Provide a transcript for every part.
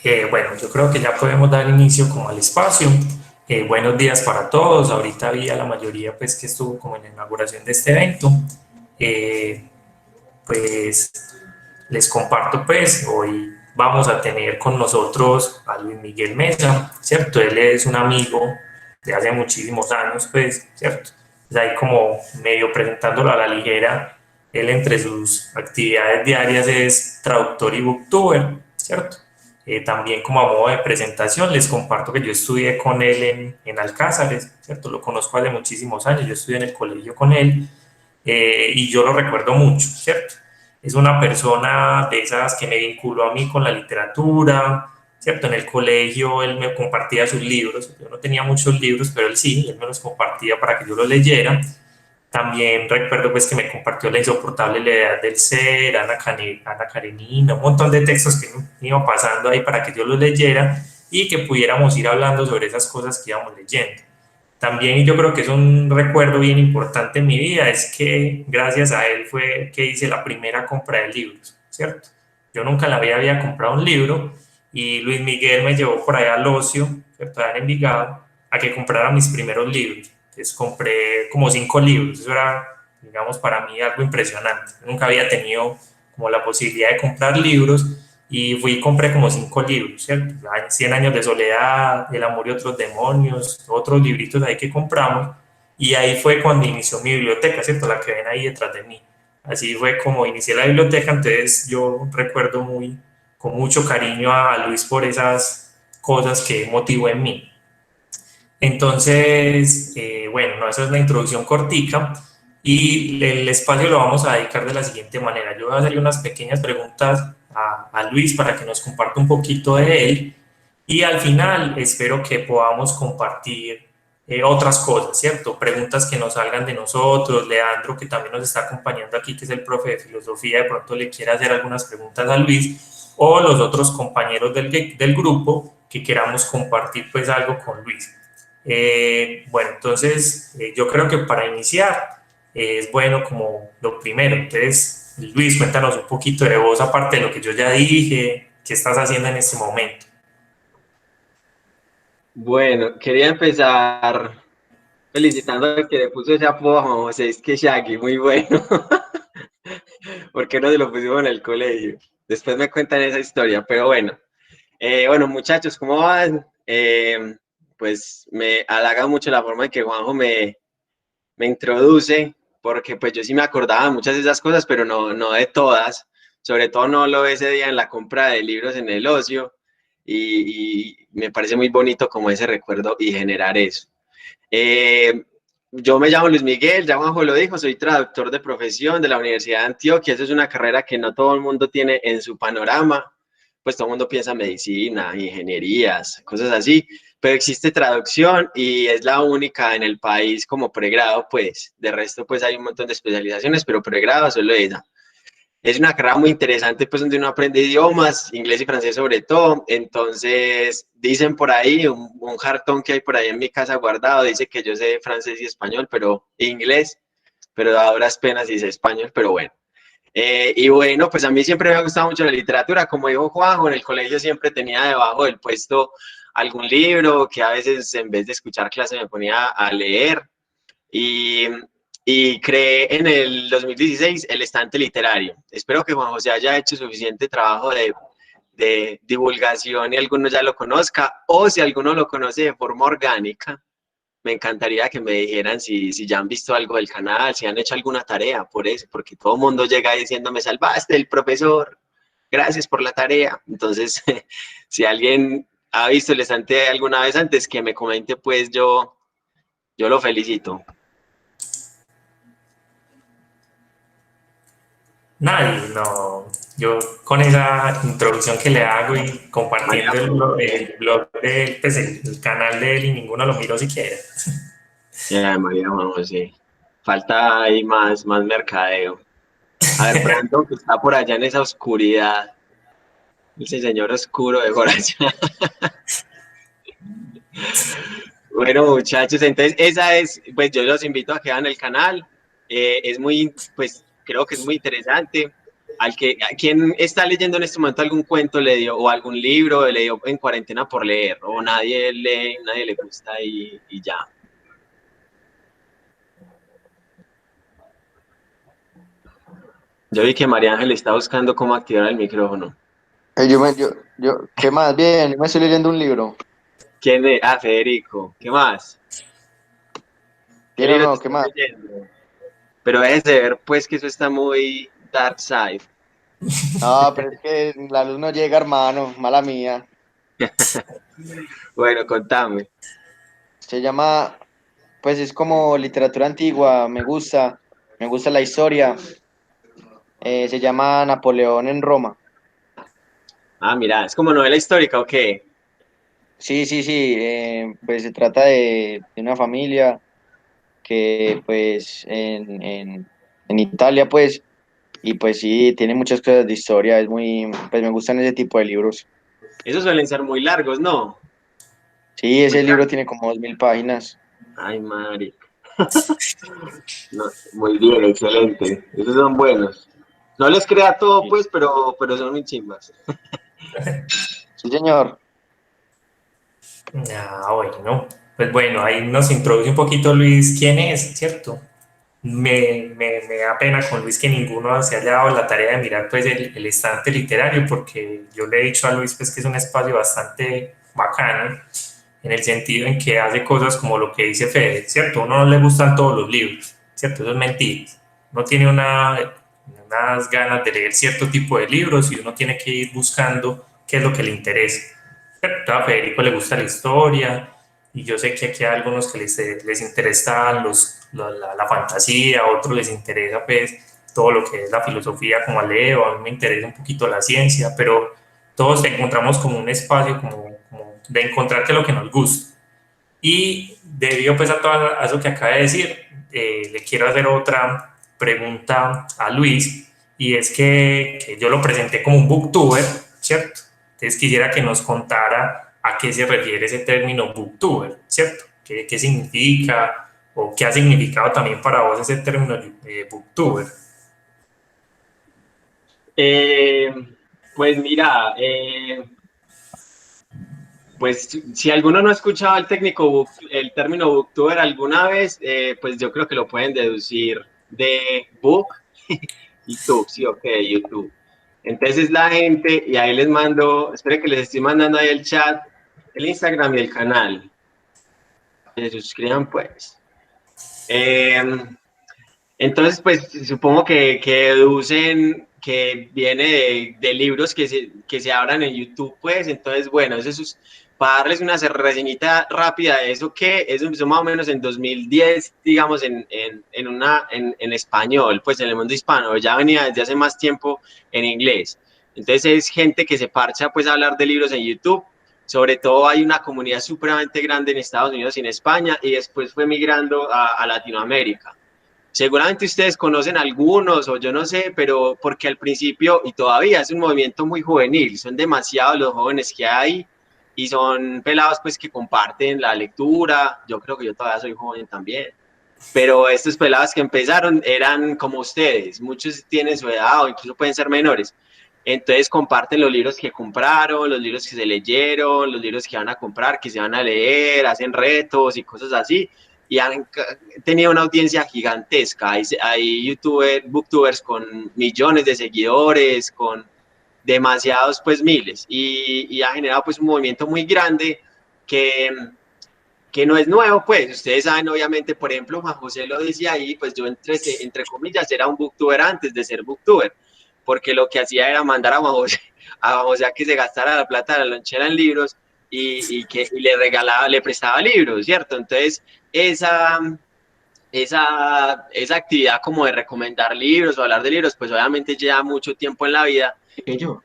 Bueno, yo creo que ya podemos dar inicio como al espacio. Buenos días para todos. Ahorita vi a la mayoría pues que estuvo como en la inauguración de este evento. Eh, pues les comparto pues hoy vamos a tener con nosotros a Luis Miguel Mesa, ¿cierto? Él es un amigo de hace muchísimos años, pues, ¿cierto? Es ahí como medio presentándolo a la ligera. Él entre sus actividades diarias es traductor y booktuber, ¿cierto? También como a modo de presentación les comparto que yo estudié con él en Alcázares, ¿cierto? Lo conozco hace muchísimos años, yo estudié en el colegio con él y yo lo recuerdo mucho, ¿cierto? Es una persona de esas que me vinculó a mí con la literatura, ¿cierto? En el colegio él me compartía sus libros, yo no tenía muchos libros, pero él sí, él me los compartía para que yo los leyera. También recuerdo pues que me compartió La insoportable levedad del ser, Ana Karenina, un montón de textos que me iba pasando ahí para que yo los leyera y que pudiéramos ir hablando sobre esas cosas que íbamos leyendo. También yo creo que es un recuerdo bien importante en mi vida, es que gracias a él fue que hice la primera compra de libros, ¿cierto? Yo nunca la había comprado un libro y Luis Miguel me llevó por allá al Ocio, ¿cierto? Allá en Envigado, a que comprara mis primeros libros. Entonces compré como 5 libros, eso era, digamos, para mí algo impresionante. Nunca había tenido como la posibilidad de comprar libros y fui y compré como 5 libros, ¿cierto? Cien años de soledad, El amor y otros demonios, otros libritos ahí que compramos, y ahí fue cuando inició mi biblioteca, ¿cierto? La que ven ahí detrás de mí. Así fue como inicié la biblioteca, entonces yo recuerdo muy, con mucho cariño a Luis por esas cosas que motivó en mí. Entonces, bueno, no, esa es la introducción cortica y el espacio lo vamos a dedicar de la siguiente manera. Yo voy a hacerle unas pequeñas preguntas a Luis para que nos comparta un poquito de él y al final espero que podamos compartir otras cosas, ¿cierto? Preguntas que nos salgan de nosotros. Leandro, que también nos está acompañando aquí, que es el profe de filosofía, de pronto le quiera hacer algunas preguntas a Luis o los otros compañeros del grupo que queramos compartir pues algo con Luis. Bueno, entonces yo creo que para iniciar es bueno como lo primero. Entonces, Luis, cuéntanos un poquito de vos, aparte de lo que yo ya dije, qué estás haciendo en este momento. Bueno, quería empezar felicitando al que le puso ese apodo a Juan José, es que Shaggy, muy bueno. ¿Por qué no se lo pusimos en el colegio? Después me cuentan esa historia, pero bueno. Bueno, muchachos, ¿cómo van? Pues me halaga mucho la forma en que Juanjo me introduce, porque pues yo sí me acordaba de muchas de esas cosas, pero no de todas. Sobre todo no lo ese día en la compra de libros en el ocio, y me parece muy bonito como ese recuerdo y generar eso. Eh, yo me llamo Luis Miguel, ya Juanjo lo dijo, soy traductor de profesión de la Universidad de Antioquia. Esa es una carrera que no todo el mundo tiene en su panorama, pues todo el mundo piensa medicina, ingenierías, cosas así, pero existe traducción y es la única en el país como pregrado, pues de resto pues hay un montón de especializaciones, pero pregrado solo esa. Es una carrera muy interesante, pues donde uno aprende idiomas, inglés y francés sobre todo. Entonces, dicen por ahí, un jartón que hay por ahí en mi casa guardado, dice que yo sé francés y español, pero inglés, pero a duras penas y sé español, pero bueno. Y bueno, pues a mí siempre me ha gustado mucho la literatura. Como dijo Juanjo, en el colegio siempre tenía debajo del puesto algún libro que a veces en vez de escuchar clase me ponía a leer. Y, y creé en el 2016 el estante literario. Espero que Juan José haya hecho suficiente trabajo de divulgación y alguno ya lo conozca, o si alguno lo conoce de forma orgánica, me encantaría que me dijeran si ya han visto algo del canal, si han hecho alguna tarea por eso, porque todo el mundo llega diciendo, me salvaste el profesor, gracias por la tarea. Entonces, si alguien ha visto el estante alguna vez antes, que me comente, pues yo lo felicito. Nadie, no. Yo con esa introducción que le hago y María compartiendo José. el blog del, pues el canal de él y ninguno lo miró siquiera. María Juan José. Falta ahí más mercadeo. A ver, Brandon, que está por allá en esa oscuridad. Ese señor oscuro de por allá. Bueno, muchachos, entonces esa es, pues yo los invito a que vean el canal. Es muy, pues creo que es muy interesante. ¿A quién está leyendo en este momento algún cuento le dio, o algún libro le dio en cuarentena por leer, o nadie lee, nadie le gusta y ya? Yo vi que María Ángel está buscando cómo activar el micrófono. ¿Qué más? Bien, yo me estoy leyendo un libro. ¿Quién es? Ah, Federico. ¿Qué más? ¿Qué ¿Bien o libro te no? ¿Qué estás más? leyendo? Pero es de ver, pues, que eso está muy dark side. No, pero es que la luz no llega, hermano, mala mía. Bueno, contame. Se llama, pues es como literatura antigua, me gusta la historia. Se llama Napoleón en Roma. Ah, mira, es como novela histórica, ¿o qué? Sí, sí, sí, pues se trata de una familia que pues en Italia pues, y pues sí, tiene muchas cosas de historia, pues me gustan ese tipo de libros. Esos suelen ser muy largos, ¿no? Sí, Muy ese libro largos. tiene como 2000 páginas. Ay, Mari. No, muy bien, excelente. Esos son buenos. No les crea todo, pues, pero son muy chimbas. Sí, señor. Ah, bueno. Pues bueno, ahí nos introduce un poquito Luis quién es, ¿cierto? Me da pena con Luis que ninguno se haya dado la tarea de mirar pues el estante literario, porque yo le he dicho a Luis pues que es un espacio bastante bacano, en el sentido en que hace cosas como lo que dice Fede, ¿cierto? A uno no le gustan todos los libros, ¿cierto? Eso es mentira. Uno tiene unas ganas de leer cierto tipo de libros y uno tiene que ir buscando qué es lo que le interesa. ¿Cierto? A Federico le gusta la historia y yo sé que aquí hay algunos que les interesa la fantasía, a otros les interesa pues todo lo que es la filosofía como a Leo, a mí me interesa un poquito la ciencia, pero todos encontramos como un espacio como de encontrar qué es lo que nos gusta. Y debido pues a todo eso que acaba de decir, le quiero hacer otra pregunta a Luis, y es que yo lo presenté como un booktuber, ¿cierto? Entonces quisiera que nos contara a qué se refiere ese término booktuber, ¿cierto? ¿Qué significa o qué ha significado también para vos ese término booktuber? Eh, pues mira, pues si alguno no ha escuchado el término booktuber alguna vez, pues yo creo que lo pueden deducir de book y tube, sí, ok, YouTube. Entonces la gente, y ahí les mando, espero que les estoy mandando ahí el chat, el Instagram y el canal. Que se suscriban pues. Eh, entonces, pues supongo que deducen que viene de libros que se abran en YouTube, pues. Entonces, bueno, eso es para darles una reseñita rápida de eso, que eso empezó más o menos en 2010, digamos, en español, pues en el mundo hispano. Ya venía desde hace más tiempo en inglés. Entonces, es gente que se parcha, pues, a hablar de libros en YouTube. Sobre todo hay una comunidad supremamente grande en Estados Unidos y en España, y después fue migrando a Latinoamérica. Seguramente ustedes conocen algunos o yo no sé, pero porque al principio y todavía es un movimiento muy juvenil, son demasiados los jóvenes que hay y son pelados pues que comparten la lectura, yo creo que yo todavía soy joven también, pero estos pelados que empezaron eran como ustedes, muchos tienen su edad o incluso pueden ser menores, entonces comparten los libros que compraron, los libros que se leyeron, los libros que van a comprar, que se van a leer, hacen retos y cosas así, y han tenido una audiencia gigantesca. Hay youtubers, booktubers con millones de seguidores, con demasiados, pues miles, y ha generado pues un movimiento muy grande que, que no es nuevo, pues ustedes saben, obviamente, por ejemplo, Juan José lo decía ahí, pues yo entre comillas era un booktuber antes de ser booktuber, porque lo que hacía era mandar a Juan José a que se gastara la plata de la lonchera en libros y le regalaba, le prestaba libros, ¿cierto? Entonces, esa, esa actividad como de recomendar libros o hablar de libros, pues obviamente lleva mucho tiempo en la vida. Yo.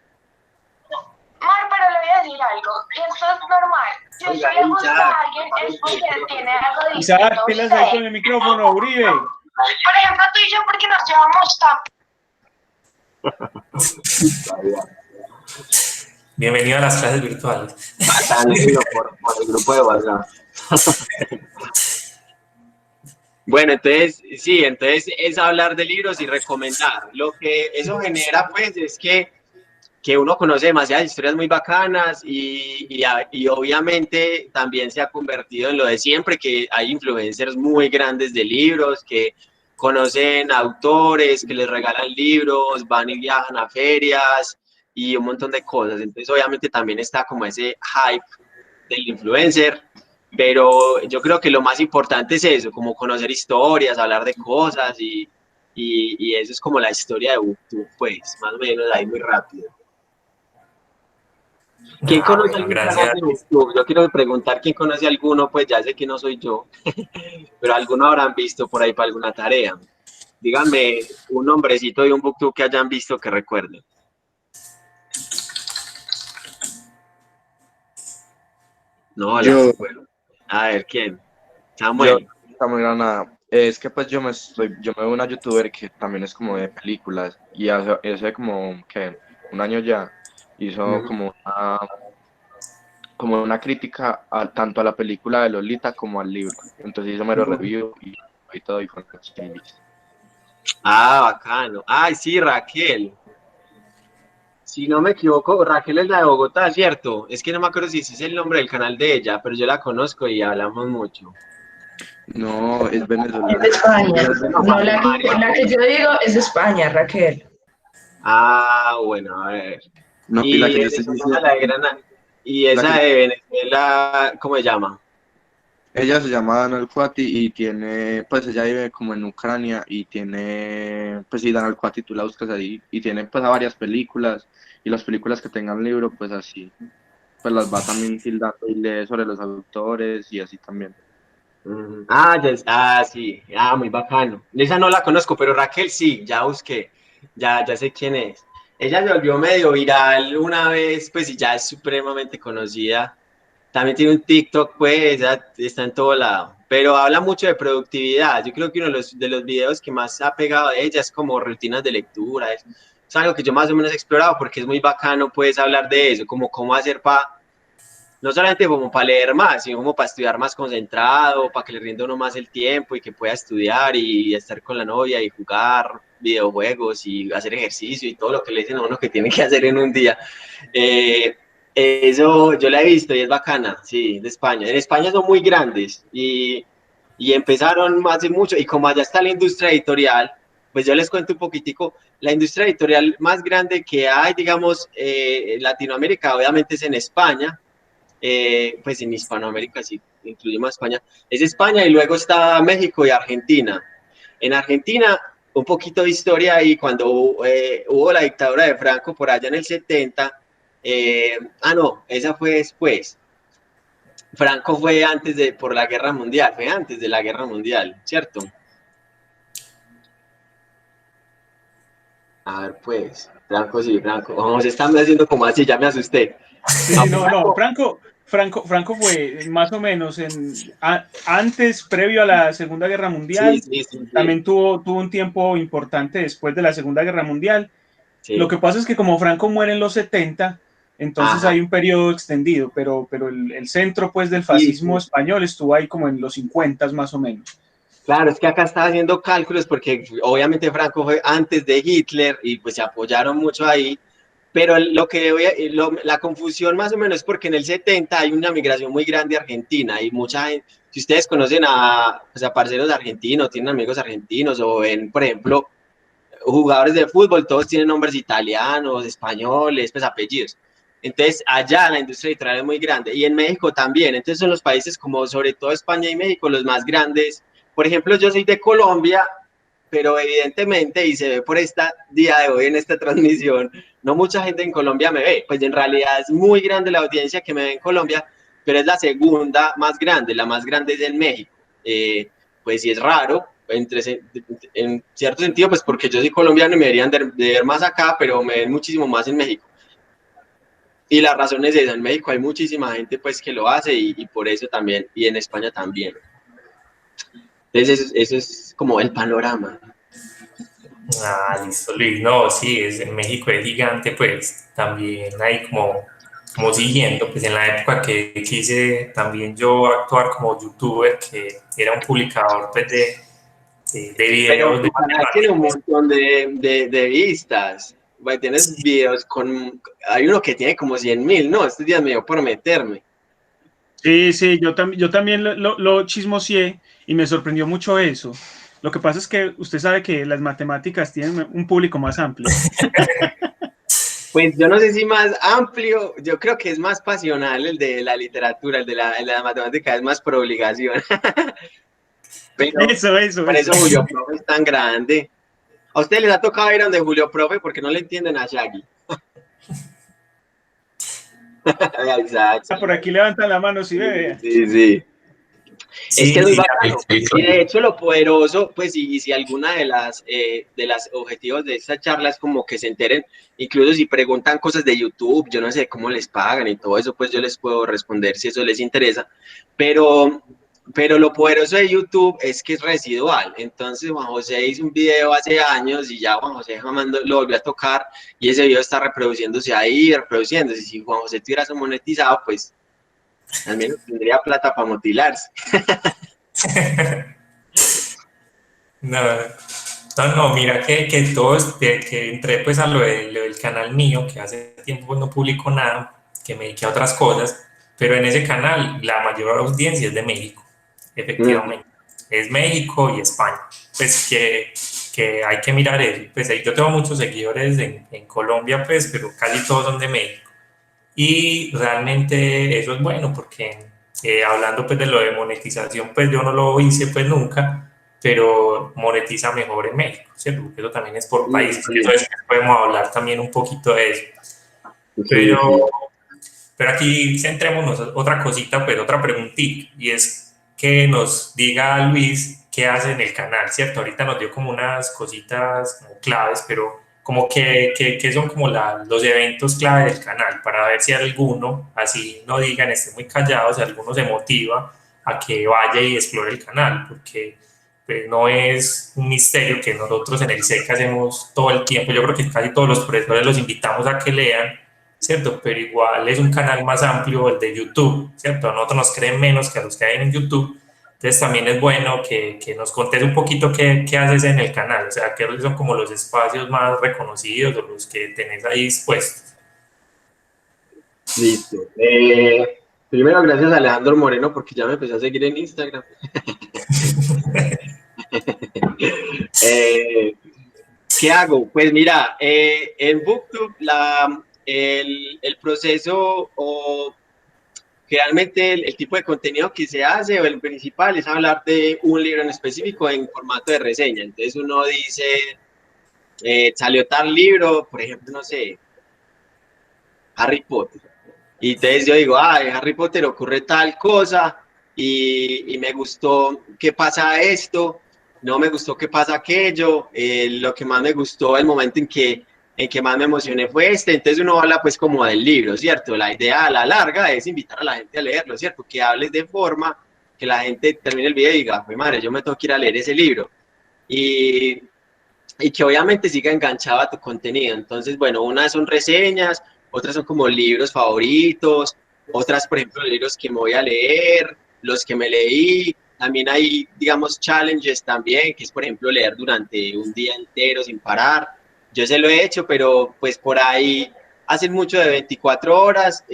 Mar, pero le voy a decir algo, y esto es normal. Si a Oiga, usted le gusta Isaac, a alguien es porque él tiene algo Isaac, distinto a pilas ahí con usted. el micrófono, Uribe. Por ejemplo, tú y yo, porque nos llevamos tan... Bienvenido a las clases virtuales. Pasándolo por el grupo de WhatsApp. Bueno, entonces, sí, entonces es hablar de libros y recomendar. Lo que eso genera, pues, es que uno conoce demasiadas historias muy bacanas y obviamente también se ha convertido en lo de siempre, que hay influencers muy grandes de libros, que conocen autores, que les regalan libros, van y viajan a ferias y un montón de cosas. Entonces, obviamente también está como ese hype del influencer, pero yo creo que lo más importante es eso, como conocer historias, hablar de cosas y eso es como la historia de BookTube, pues, más o menos ahí muy rápido. ¿Quién Ah, conoce bueno, algún canal gracias. de BookTube? Yo quiero preguntar quién conoce alguno, pues ya sé que no soy yo, pero alguno habrán visto por ahí para alguna tarea. Díganme un nombrecito de un BookTube que hayan visto que recuerden. No, la Yo, bueno. A ver, ¿quién? yo, Samuel. Samuel Granada. Es que pues yo me veo una youtuber que también es como de películas y hace como que un año ya hizo como una crítica tanto a la película de Lolita como al libro. Entonces hizo mero review y todo y con Ah, bacano. Ay, sí, Raquel. Si no me equivoco, Raquel es la de Bogotá, ¿cierto? Es que no me acuerdo si ese es el nombre del canal de ella, pero yo la conozco y hablamos mucho. No, es Es de venezolana. España. No, No, María María. la que yo digo es de España, Raquel. Ah, bueno, a ver. No, y la Y que yo estoy venezolana, la diciendo, de Granada. Y la esa que de Venezuela, ¿cómo se llama? ella se llama Dana Alcuati y tiene, pues ella vive como en Ucrania y tiene, pues sí, Dana Alcuati, tú la buscas ahí y tiene pues a varias películas y las películas que tengan libro, pues así, pues las va también tildando y lee sobre los autores y así también. Ah, sí, muy bacano. Esa no la conozco, pero Raquel sí, ya busqué, ya sé quién es. Ella se volvió medio viral una vez, pues y ya es supremamente conocida. También tiene un TikTok, pues, ya está en todo lado. Pero habla mucho de productividad. Yo creo que uno de los videos que más ha pegado de ella es como rutinas de lectura. Es algo que yo más o menos he explorado porque es muy bacano, puedes hablar de eso, como cómo hacer para no solamente como para leer más, sino como para estudiar más concentrado, para que le rinda uno más el tiempo y que pueda estudiar y estar con la novia y jugar videojuegos y hacer ejercicio y todo lo que le dicen a uno que tiene que hacer en un día. Eh, Eso yo la he visto y es bacana, sí, de España. En España son muy grandes y empezaron hace mucho y como allá está la industria editorial, pues yo les cuento un poquitico, la industria editorial más grande que hay, digamos, en Latinoamérica, obviamente es en España, pues en Hispanoamérica, sí, incluimos España, es España y luego está México y Argentina. En Argentina, un poquito de historia ahí, cuando hubo la dictadura de Franco por allá en el 70, no, esa fue después. Franco fue antes por la guerra mundial, fue antes de la guerra mundial, ¿cierto? A ver, pues, Franco sí, Franco, vamos, están haciendo como así, ya me asusté. Sí, No, sí, no, no. Franco, Franco fue más o menos antes, previo a la Segunda Guerra sí, Mundial. sí, sí, sí, También tuvo un tiempo importante después de la Segunda Guerra Mundial. Lo sí. que pasa es que como Franco muere en los 70, entonces Ajá, hay un periodo extendido, pero el centro pues del sí, fascismo sí. español estuvo ahí como en los 50 más o menos. Claro, es que acá estaba haciendo cálculos porque obviamente Franco fue antes de Hitler y pues se apoyaron mucho ahí, pero la confusión más o menos es porque en el 70 hay una migración muy grande a Argentina y mucha gente, si ustedes conocen pues a parceros argentinos, tienen amigos argentinos o ven, por ejemplo, jugadores de fútbol, todos tienen nombres italianos, españoles, pues apellidos. Entonces, allá la industria editorial es muy grande y en México también. Entonces, son los países como sobre todo España y México los más grandes. Por ejemplo, yo soy de Colombia, pero evidentemente, y se ve por esta día de hoy en esta transmisión, no mucha gente en Colombia me ve. Pues en realidad es muy grande la audiencia que me ve en Colombia, pero es la segunda más grande. La más grande es en México. Pues sí es raro, en cierto sentido, pues porque yo soy colombiano y me deberían de ver más acá, pero me ven muchísimo más en México. Y la razón es esa, en México hay muchísima gente pues que lo hace y por eso también, y en España también. Entonces eso es como el panorama. Ah, listo, Luis. No, sí, en México es gigante, pues también hay como siguiendo, pues en la época que quise también yo actuar como youtuber, que era un publicador pues, de Pero videos, tu de canal tiene un matemáticas. montón de vistas. Güey, tienes Sí, videos con... Hay uno que tiene como 100.000, ¿no? Estos días me dio por meterme. Sí, sí, yo también lo chismoseé y me sorprendió mucho eso. Lo que pasa es que usted sabe que las matemáticas tienen un público más amplio. Pues yo no sé si más amplio, yo creo que es más pasional el de la literatura, el de la matemática es más por obligación. Pero por Eso. eso Julio Profe es tan grande. ¿A ustedes les ha tocado ir donde Julio Profe porque no le entienden a Shaggy? Exacto. Por aquí levantan la mano, si ve. Sí, sí. Es que sí, es muy sí, bacano. Y de hecho lo poderoso, pues y si alguna de las objetivos de esta charla es como que se enteren, incluso si preguntan cosas de YouTube, yo no sé cómo les pagan y todo eso, pues yo les puedo responder si eso les interesa. Pero, pero lo poderoso de YouTube es que es residual. Entonces Juan José hizo un video hace años y ya Juan José jamás lo volvió a tocar y ese video está reproduciéndose ahí, reproduciéndose. Si Juan José tuviera eso monetizado, pues al menos tendría plata para motilarse. no, no, no, mira que todos, que entré pues a lo del canal mío, que hace tiempo pues no publico nada, que me dediqué a otras cosas, pero en ese canal la mayor audiencia es de México, efectivamente. Es México y España. Pues que hay que mirar eso. Pues ahí yo tengo muchos seguidores en Colombia, pues, pero casi todos son de México. Y realmente eso es bueno porque hablando pues de lo de monetización, pues yo no lo hice pues nunca, pero monetiza mejor en México, ¿cierto? Porque eso también es por países, Sí, eso después podemos hablar también un poquito de eso. sí, Pero, sí. pero aquí centrémonos en otra cosita, pues otra preguntita, y es que nos diga Luis qué hace en el canal, ¿cierto? Ahorita nos dio como unas cositas como claves, pero como que son como los eventos clave del canal, para ver si alguno, así no digan, esté muy callado, si alguno se motiva a que vaya y explore el canal, porque pues, no es un misterio que nosotros en el SEC hacemos todo el tiempo. Yo creo que casi todos los profesores los invitamos a que lean, ¿cierto? Pero igual es un canal más amplio el de YouTube, ¿cierto? A nosotros nos creen menos que a los que hay en YouTube. Entonces también es bueno que nos contes un poquito qué haces en el canal, o sea, qué son como los espacios más reconocidos o los que tenés ahí dispuestos. Listo. Primero, gracias a Alejandro Moreno porque ya me empezó a seguir en Instagram. Eh, ¿Qué hago? Pues mira, en BookTube el proceso o generalmente el tipo de contenido que se hace o el principal es hablar de un libro en específico en formato de reseña. Entonces uno dice, salió tal libro, por ejemplo, no sé, Harry Potter. Y entonces yo digo, ah, en Harry Potter ocurre tal cosa y me gustó que pasa esto, no me gustó que pasa aquello, lo que más me gustó, el momento en que más me emocioné fue este, entonces uno habla pues como del libro, ¿cierto? La idea a la larga es invitar a la gente a leerlo, ¿cierto? Que hables de forma que la gente termine el video y diga, pues madre, yo me tengo que ir a leer ese libro. Y, y que obviamente siga enganchado a tu contenido. Entonces, bueno, unas son reseñas, otras son como libros favoritos, otras, por ejemplo, libros que me voy a leer, los que me leí. También hay, digamos, challenges también, que es, por ejemplo, leer durante un día entero sin parar. Yo se lo he hecho, pero pues por ahí hacen mucho de 24 horas,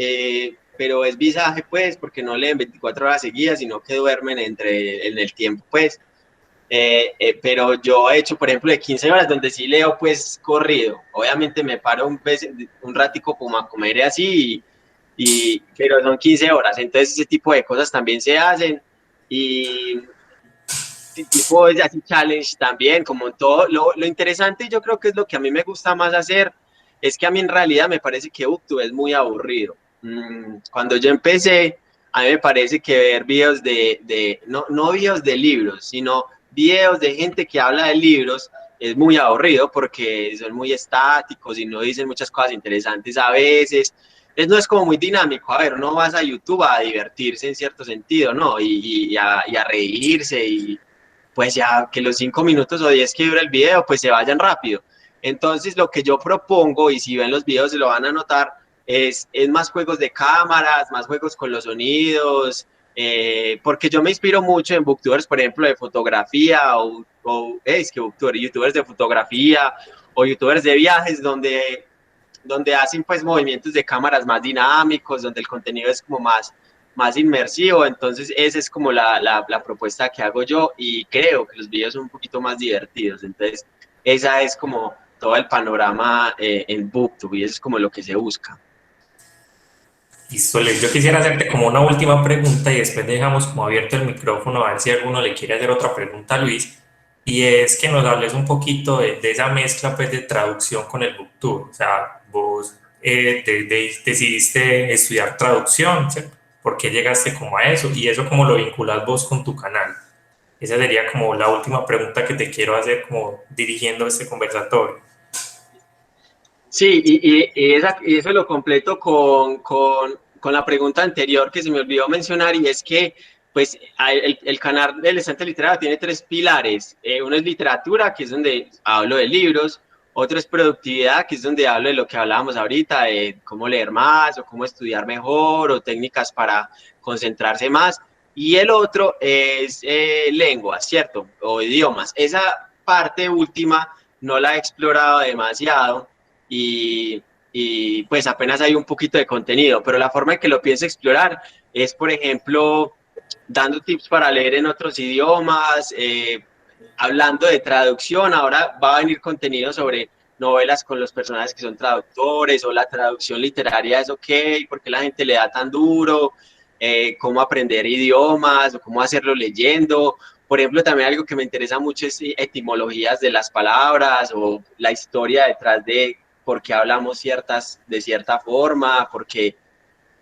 pero es visaje, pues, porque no leen 24 horas seguidas, sino que duermen en el tiempo, pues. Pero yo he hecho, por ejemplo, de 15 horas donde sí leo pues corrido. Obviamente me paro un ratico como a comer y así, pero son 15 horas. Entonces ese tipo de cosas también se hacen. Y tipo de así challenge también, como todo. Lo interesante yo creo que es lo que a mí me gusta más hacer, es que a mí en realidad me parece que Booktube es muy aburrido. Cuando yo empecé, a mí me parece que ver videos no videos de libros, sino videos de gente que habla de libros es muy aburrido porque son muy estáticos y no dicen muchas cosas interesantes a veces. No es como muy dinámico. A ver, no vas a YouTube a divertirse en cierto sentido, ¿no? Y a reírse y pues ya que los 5 minutos o 10 que dura el video, pues se vayan rápido. Entonces, lo que yo propongo, y si ven los videos se lo van a notar, es más juegos de cámaras, más juegos con los sonidos, porque yo me inspiro mucho en booktubers, por ejemplo, de fotografía youtubers de fotografía o youtubers de viajes donde hacen pues movimientos de cámaras más dinámicos, donde el contenido es como más inmersivo. Entonces esa es como la propuesta que hago yo, y creo que los videos son un poquito más divertidos. Entonces esa es como todo el panorama en BookTube, y eso es como lo que se busca. Listo, Luis. Yo quisiera hacerte como una última pregunta y después dejamos como abierto el micrófono a ver si alguno le quiere hacer otra pregunta a Luis. Y es que nos hables un poquito de esa mezcla pues de traducción con el BookTube. O sea, vos decidiste estudiar traducción, ¿cierto? ¿Por qué llegaste como a eso? Y eso cómo lo vinculas vos con tu canal. Esa sería como la última pregunta que te quiero hacer como dirigiendo este conversatorio. Sí, y eso lo completo con la pregunta anterior que se me olvidó mencionar, y es que pues el canal del Estante Literario tiene 3 pilares. Uno es literatura, que es donde hablo de libros. Otro es productividad, que es donde hablo de lo que hablábamos ahorita, de cómo leer más o cómo estudiar mejor o técnicas para concentrarse más. Y el otro es lenguas, ¿cierto? O idiomas. Esa parte última no la he explorado demasiado, y pues apenas hay un poquito de contenido, pero la forma en que lo pienso explorar es, por ejemplo, dando tips para leer en otros idiomas, hablando de traducción. Ahora va a venir contenido sobre novelas con los personajes que son traductores, o la traducción literaria es ok, por qué la gente le da tan duro, cómo aprender idiomas o cómo hacerlo leyendo. Por ejemplo, también algo que me interesa mucho es etimologías de las palabras, o la historia detrás de por qué hablamos de cierta forma, porque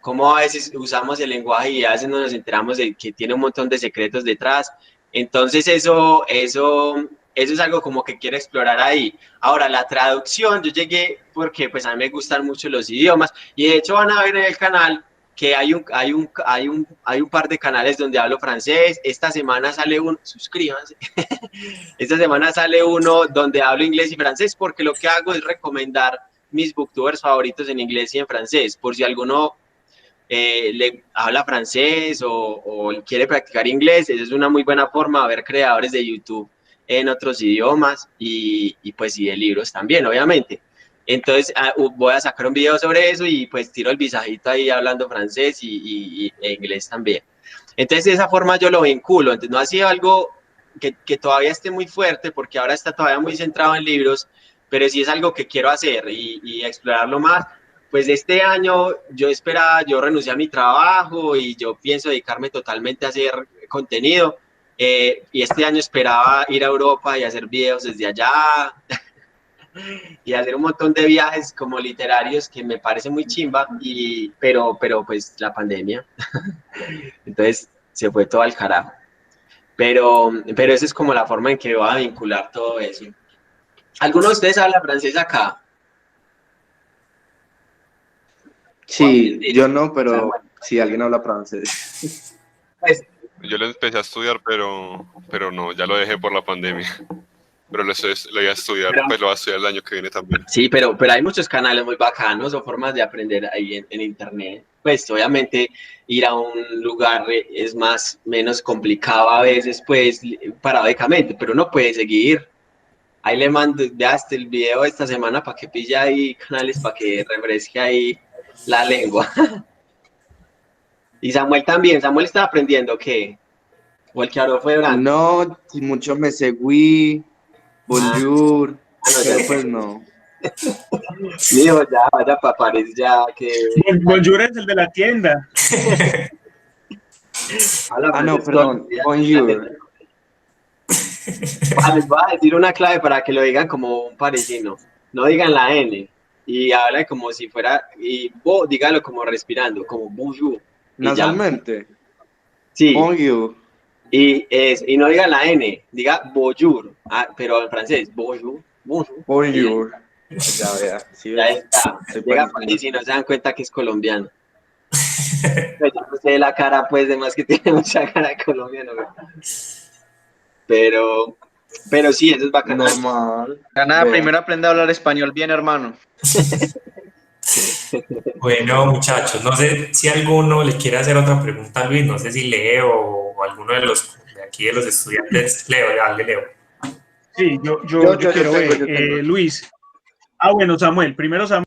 cómo a veces usamos el lenguaje y a veces no nos enteramos de que tiene un montón de secretos detrás. Entonces eso es algo como que quiero explorar ahí. Ahora, la traducción, yo llegué porque pues a mí me gustan mucho los idiomas, y de hecho van a ver en el canal que hay un par de canales donde hablo francés. Esta semana sale suscríbanse, esta semana sale uno donde hablo inglés y francés, porque lo que hago es recomendar mis booktubers favoritos en inglés y en francés, por si alguno le habla francés o quiere practicar inglés. Esa es una muy buena forma de ver creadores de YouTube en otros idiomas, y pues y de libros también, obviamente. Entonces voy a sacar un video sobre eso, y pues tiro el visajito ahí hablando francés e inglés también. Entonces de esa forma yo lo vinculo. Entonces no ha sido algo que todavía esté muy fuerte, porque ahora está todavía muy centrado en libros, pero sí es algo que quiero hacer y explorarlo más. Pues este año yo renuncié a mi trabajo y yo pienso dedicarme totalmente a hacer contenido, y este año esperaba ir a Europa y hacer videos desde allá y hacer un montón de viajes como literarios, que me parece muy chimba, pero pues la pandemia, entonces se fue todo al carajo. Pero esa es como la forma en que voy a vincular todo eso. ¿Alguno de ustedes habla francés acá? Sí, yo no, pero si alguien habla francés. Pues, Yo lo empecé a estudiar, pero no, ya lo dejé por la pandemia. Pero lo voy a estudiar, pues lo voy a estudiar el año que viene también. sí, pero hay muchos canales muy bacanos o formas de aprender ahí en internet. Pues obviamente ir a un lugar es menos complicado a veces, pues paradójicamente, pero uno puede seguir. Ahí le mando ya hasta el video esta semana para que pille ahí canales, para que refresque ahí la lengua. Y Samuel también. Samuel está aprendiendo, ¿qué? O el que habló fue Brand. No, mucho me seguí, bonjour, pero pues no. Mijo, ya, vaya para París, ya que... Bonjour es el de la tienda. No, perdón, bonjour. Les voy a decir una clave para que lo digan como un parisino. No digan la N. Y habla como si fuera... Y vos dígalo como respirando, como bonjour. Nasalmente. Sí. Bonjour. Y no diga la N, diga bonjour, pero en francés, bonjour, bonjour. Bonjour. Ya vea, sí, Ya está. Llega a París y no se dan cuenta que es colombiano. Pues yo no sé la cara, pues, de más que tiene mucha cara de colombiano. Pero sí, eso es bacano. Normal. Nada, primero aprende a hablar español bien, hermano. Bueno, muchachos, no sé si alguno le quiere hacer otra pregunta a Luis, no sé si Leo o alguno de aquí de los estudiantes. Leo, dale, Leo. Sí, yo quiero ver. yo tengo. Luis. Ah, bueno, Samuel. Primero Samuel.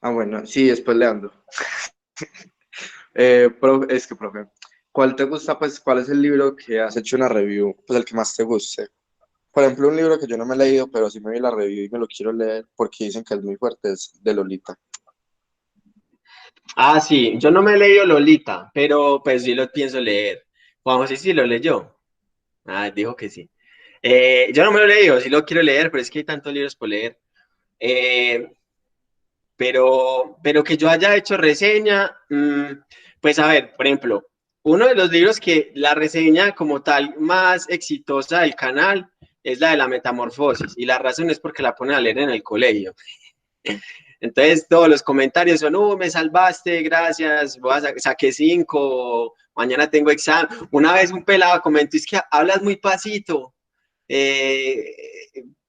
Ah, bueno, sí, después Leandro. Profe, ¿cuál te gusta, pues, cuál es el libro que has hecho una review, pues, el que más te guste? Por ejemplo, un libro que yo no me he leído, pero sí me vi la review y me lo quiero leer porque dicen que es muy fuerte, es de Lolita. Ah, sí, yo no me he leído Lolita, pero pues sí lo pienso leer. Juan José sí lo leyó. Ah, dijo que sí. Yo no me lo he leído, sí lo quiero leer, pero es que hay tantos libros por leer. Eh, pero que yo haya hecho reseña, pues a ver, por ejemplo, uno de los libros que la reseña como tal más exitosa del canal es la de la Metamorfosis, y la razón es porque la ponen a leer en el colegio. Entonces todos los comentarios son, me salvaste, gracias, saqué 5, mañana tengo examen. Una vez un pelado comentó, es que hablas muy pasito, eh,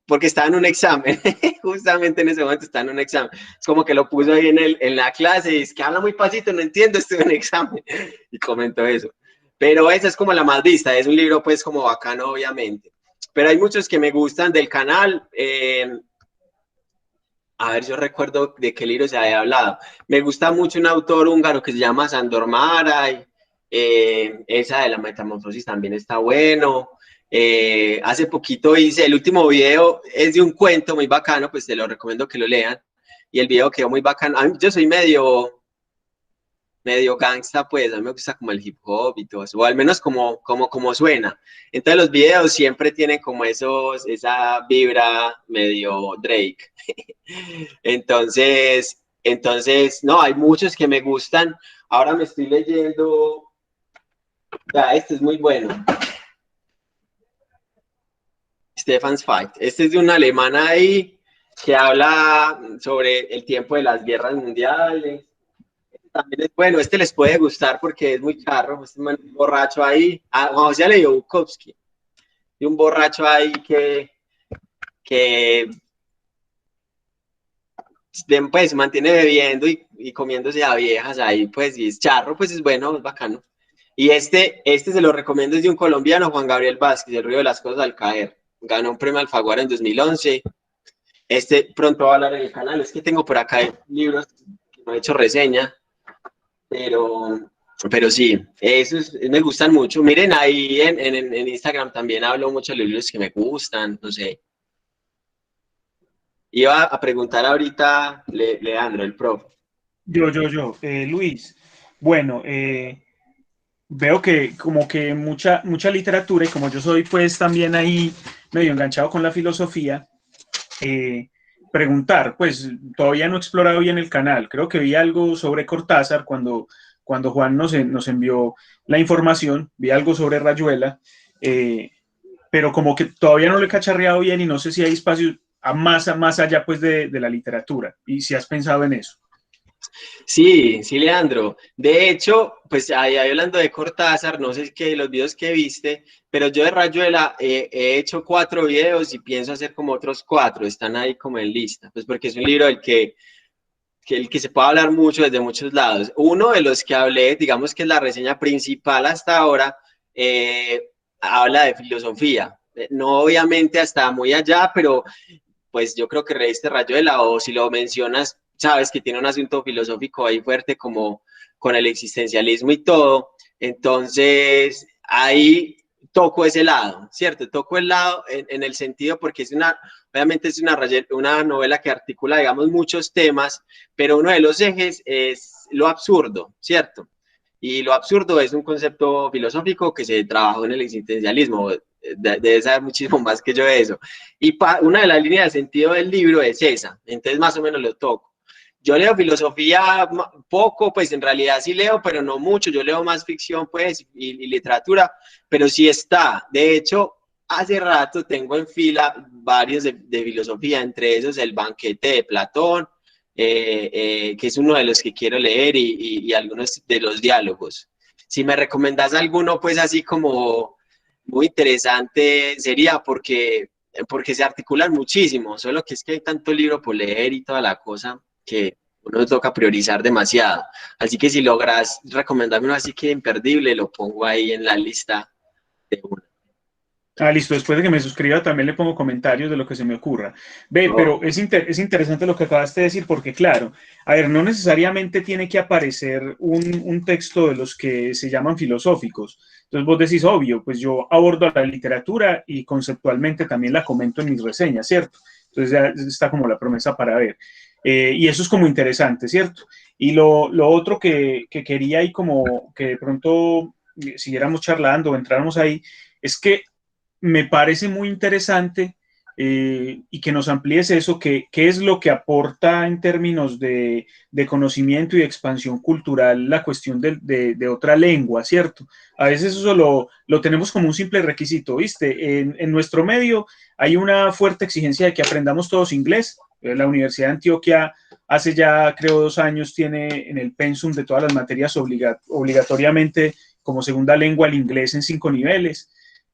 porque estaba en un examen, justamente en ese momento estaba en un examen. Es como que lo puso ahí en la clase, y es que habla muy pasito, no entiendo, estoy en un examen, y comentó eso. Pero esa es como la más vista, es un libro pues como bacano, obviamente. Pero hay muchos que me gustan del canal, a ver, yo recuerdo de qué libro se había hablado. Me gusta mucho un autor húngaro que se llama Sándor Márai. Esa de la Metamorfosis también está bueno. Hace poquito hice, el último video es de un cuento muy bacano, pues te lo recomiendo que lo lean. Y el video quedó muy bacano. Yo soy medio gangsta, pues a mí me gusta como el hip hop y todo eso, o al menos como suena. Entonces los videos siempre tienen como esa vibra medio Drake. No, hay muchos que me gustan. Ahora me estoy leyendo, este es muy bueno, Stefan's Fight. Este es de una alemana ahí que habla sobre el tiempo de las guerras mundiales. También es bueno, este les puede gustar porque es muy charro, este man, un borracho ahí. Ah, Juan José leyó Bukowski, y un borracho ahí que pues mantiene bebiendo y comiéndose a viejas ahí, pues, y es charro, pues es bueno, es bacano. Y este se lo recomiendo, es de un colombiano, Juan Gabriel Vázquez, El río de las cosas al caer. Ganó un premio Alfaguara en 2011. Pronto va a hablar en el canal. Es que tengo por acá libros que no he hecho reseña, pero, pero sí, esos me gustan mucho. Miren, ahí en Instagram también hablo mucho de los libros que me gustan, no sé. Iba a preguntar ahorita, Leandro, el profe. Luis. Bueno, veo que como que mucha literatura, y como yo soy pues también ahí medio enganchado con la filosofía, preguntar, pues todavía no he explorado bien el canal, creo que vi algo sobre Cortázar cuando Juan nos envió la información, vi algo sobre Rayuela, pero como que todavía no lo he cacharreado bien y no sé si hay espacio más allá pues de la literatura, y si has pensado en eso. Sí, sí, Leandro. De hecho, pues ahí hablando de Cortázar, no sé qué los videos que viste, pero yo de Rayuela he hecho 4 videos y pienso hacer como otros 4, están ahí como en lista, pues porque es un libro el que se puede hablar mucho desde muchos lados. Uno de los que hablé, digamos que es la reseña principal hasta ahora, habla de filosofía. No obviamente hasta muy allá, pero pues yo creo que leíste Rayuela, o si lo mencionas, sabes que tiene un asunto filosófico ahí fuerte como con el existencialismo y todo. Entonces, ahí toco ese lado, ¿cierto? Toco el lado en el sentido porque obviamente es una novela que articula, digamos, muchos temas, pero uno de los ejes es lo absurdo, ¿cierto? Y lo absurdo es un concepto filosófico que se trabajó en el existencialismo, debe saber muchísimo más que yo de eso. Y una de las líneas de sentido del libro es esa, entonces más o menos lo toco. Yo leo filosofía poco, pues en realidad sí leo, pero no mucho. Yo leo más ficción, pues, y literatura, pero sí está. De hecho, hace rato tengo en fila varios de filosofía, entre esos El banquete de Platón, que es uno de los que quiero leer, y algunos de los diálogos. Si me recomendás alguno, pues así como muy interesante, sería porque se articulan muchísimo, solo que es que hay tanto libro por leer y toda la cosa que uno toca priorizar demasiado. Así que si logras recomendarme uno así que imperdible, lo pongo ahí en la lista de uno. Ah, listo, después de que me suscriba también le pongo comentarios de lo que se me ocurra. Ve, pero es interesante lo que acabaste de decir porque, claro, a ver, no necesariamente tiene que aparecer un texto de los que se llaman filosóficos. Entonces vos decís, obvio, pues yo abordo la literatura y conceptualmente también la comento en mis reseñas, ¿cierto? Entonces ya está como la promesa para ver. Y eso es como interesante, ¿cierto? Y lo otro que quería y como que de pronto siguiéramos charlando o entráramos ahí, es que me parece muy interesante y que nos amplíes eso, qué es lo que aporta en términos de conocimiento y de expansión cultural la cuestión de otra lengua, ¿cierto? A veces eso lo tenemos como un simple requisito, ¿viste? En nuestro medio hay una fuerte exigencia de que aprendamos todos inglés. La Universidad de Antioquia hace ya, creo, 2 años tiene en el pensum de todas las materias obligatoriamente como segunda lengua el inglés en 5 niveles.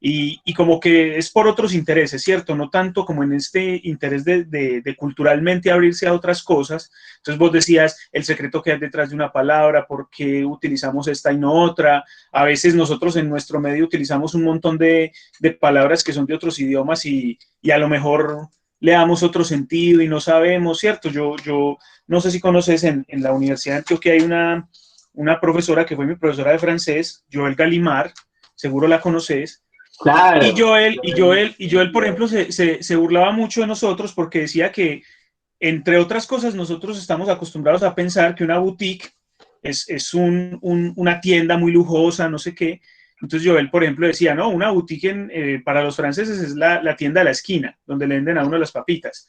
Y como que es por otros intereses, ¿cierto? No tanto como en este interés de culturalmente abrirse a otras cosas. Entonces vos decías el secreto que hay detrás de una palabra, por qué utilizamos esta y no otra. A veces nosotros en nuestro medio utilizamos un montón de palabras que son de otros idiomas y a lo mejor le damos otro sentido y no sabemos, ¿cierto? Yo no sé si conoces en la Universidad de Antioquia hay una profesora que fue mi profesora de francés, Joel Galimar, seguro la conoces. Claro. Y Joel, por ejemplo, se burlaba mucho de nosotros porque decía que, entre otras cosas, nosotros estamos acostumbrados a pensar que una boutique es una tienda muy lujosa, no sé qué. Entonces Joel, por ejemplo, decía, no, una boutique para los franceses es la tienda de la esquina, donde le venden a uno las papitas,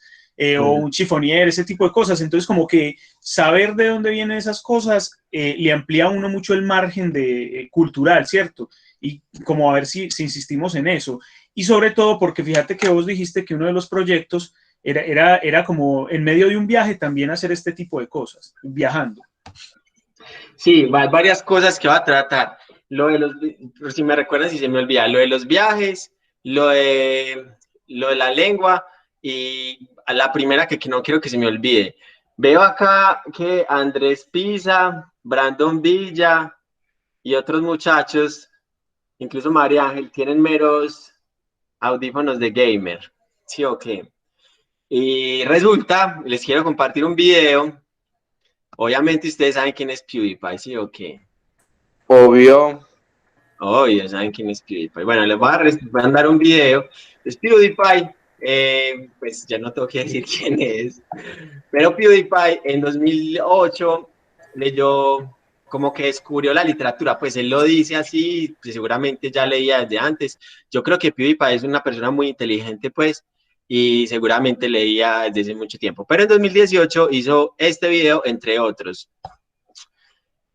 o un chifonier, ese tipo de cosas. Entonces, como que saber de dónde vienen esas cosas le amplía a uno mucho el margen cultural, ¿cierto? Y como a ver si insistimos en eso. Y sobre todo porque fíjate que vos dijiste que uno de los proyectos era como en medio de un viaje también hacer este tipo de cosas, viajando. Sí, varias cosas que va a tratar. Lo de los, por si me recuerdan, si se me olvida, lo de los viajes, lo de la lengua y a la primera que no quiero que se me olvide. Veo acá que Andrés Pisa, Brandon Villa y otros muchachos, incluso María Ángel, tienen meros audífonos de gamer. ¿Sí o qué? Y resulta, les quiero compartir un video. Obviamente ustedes saben quién es PewDiePie, ¿sí o qué? Obvio. Oh, ya saben quién es PewDiePie. Bueno, les voy a mandar un video. Es PewDiePie, pues ya no tengo que decir quién es, pero PewDiePie en 2008 leyó, como que descubrió la literatura, pues él lo dice así, pues seguramente ya leía desde antes. Yo creo que PewDiePie es una persona muy inteligente, pues, y seguramente leía desde hace mucho tiempo. Pero en 2018 hizo este video, entre otros.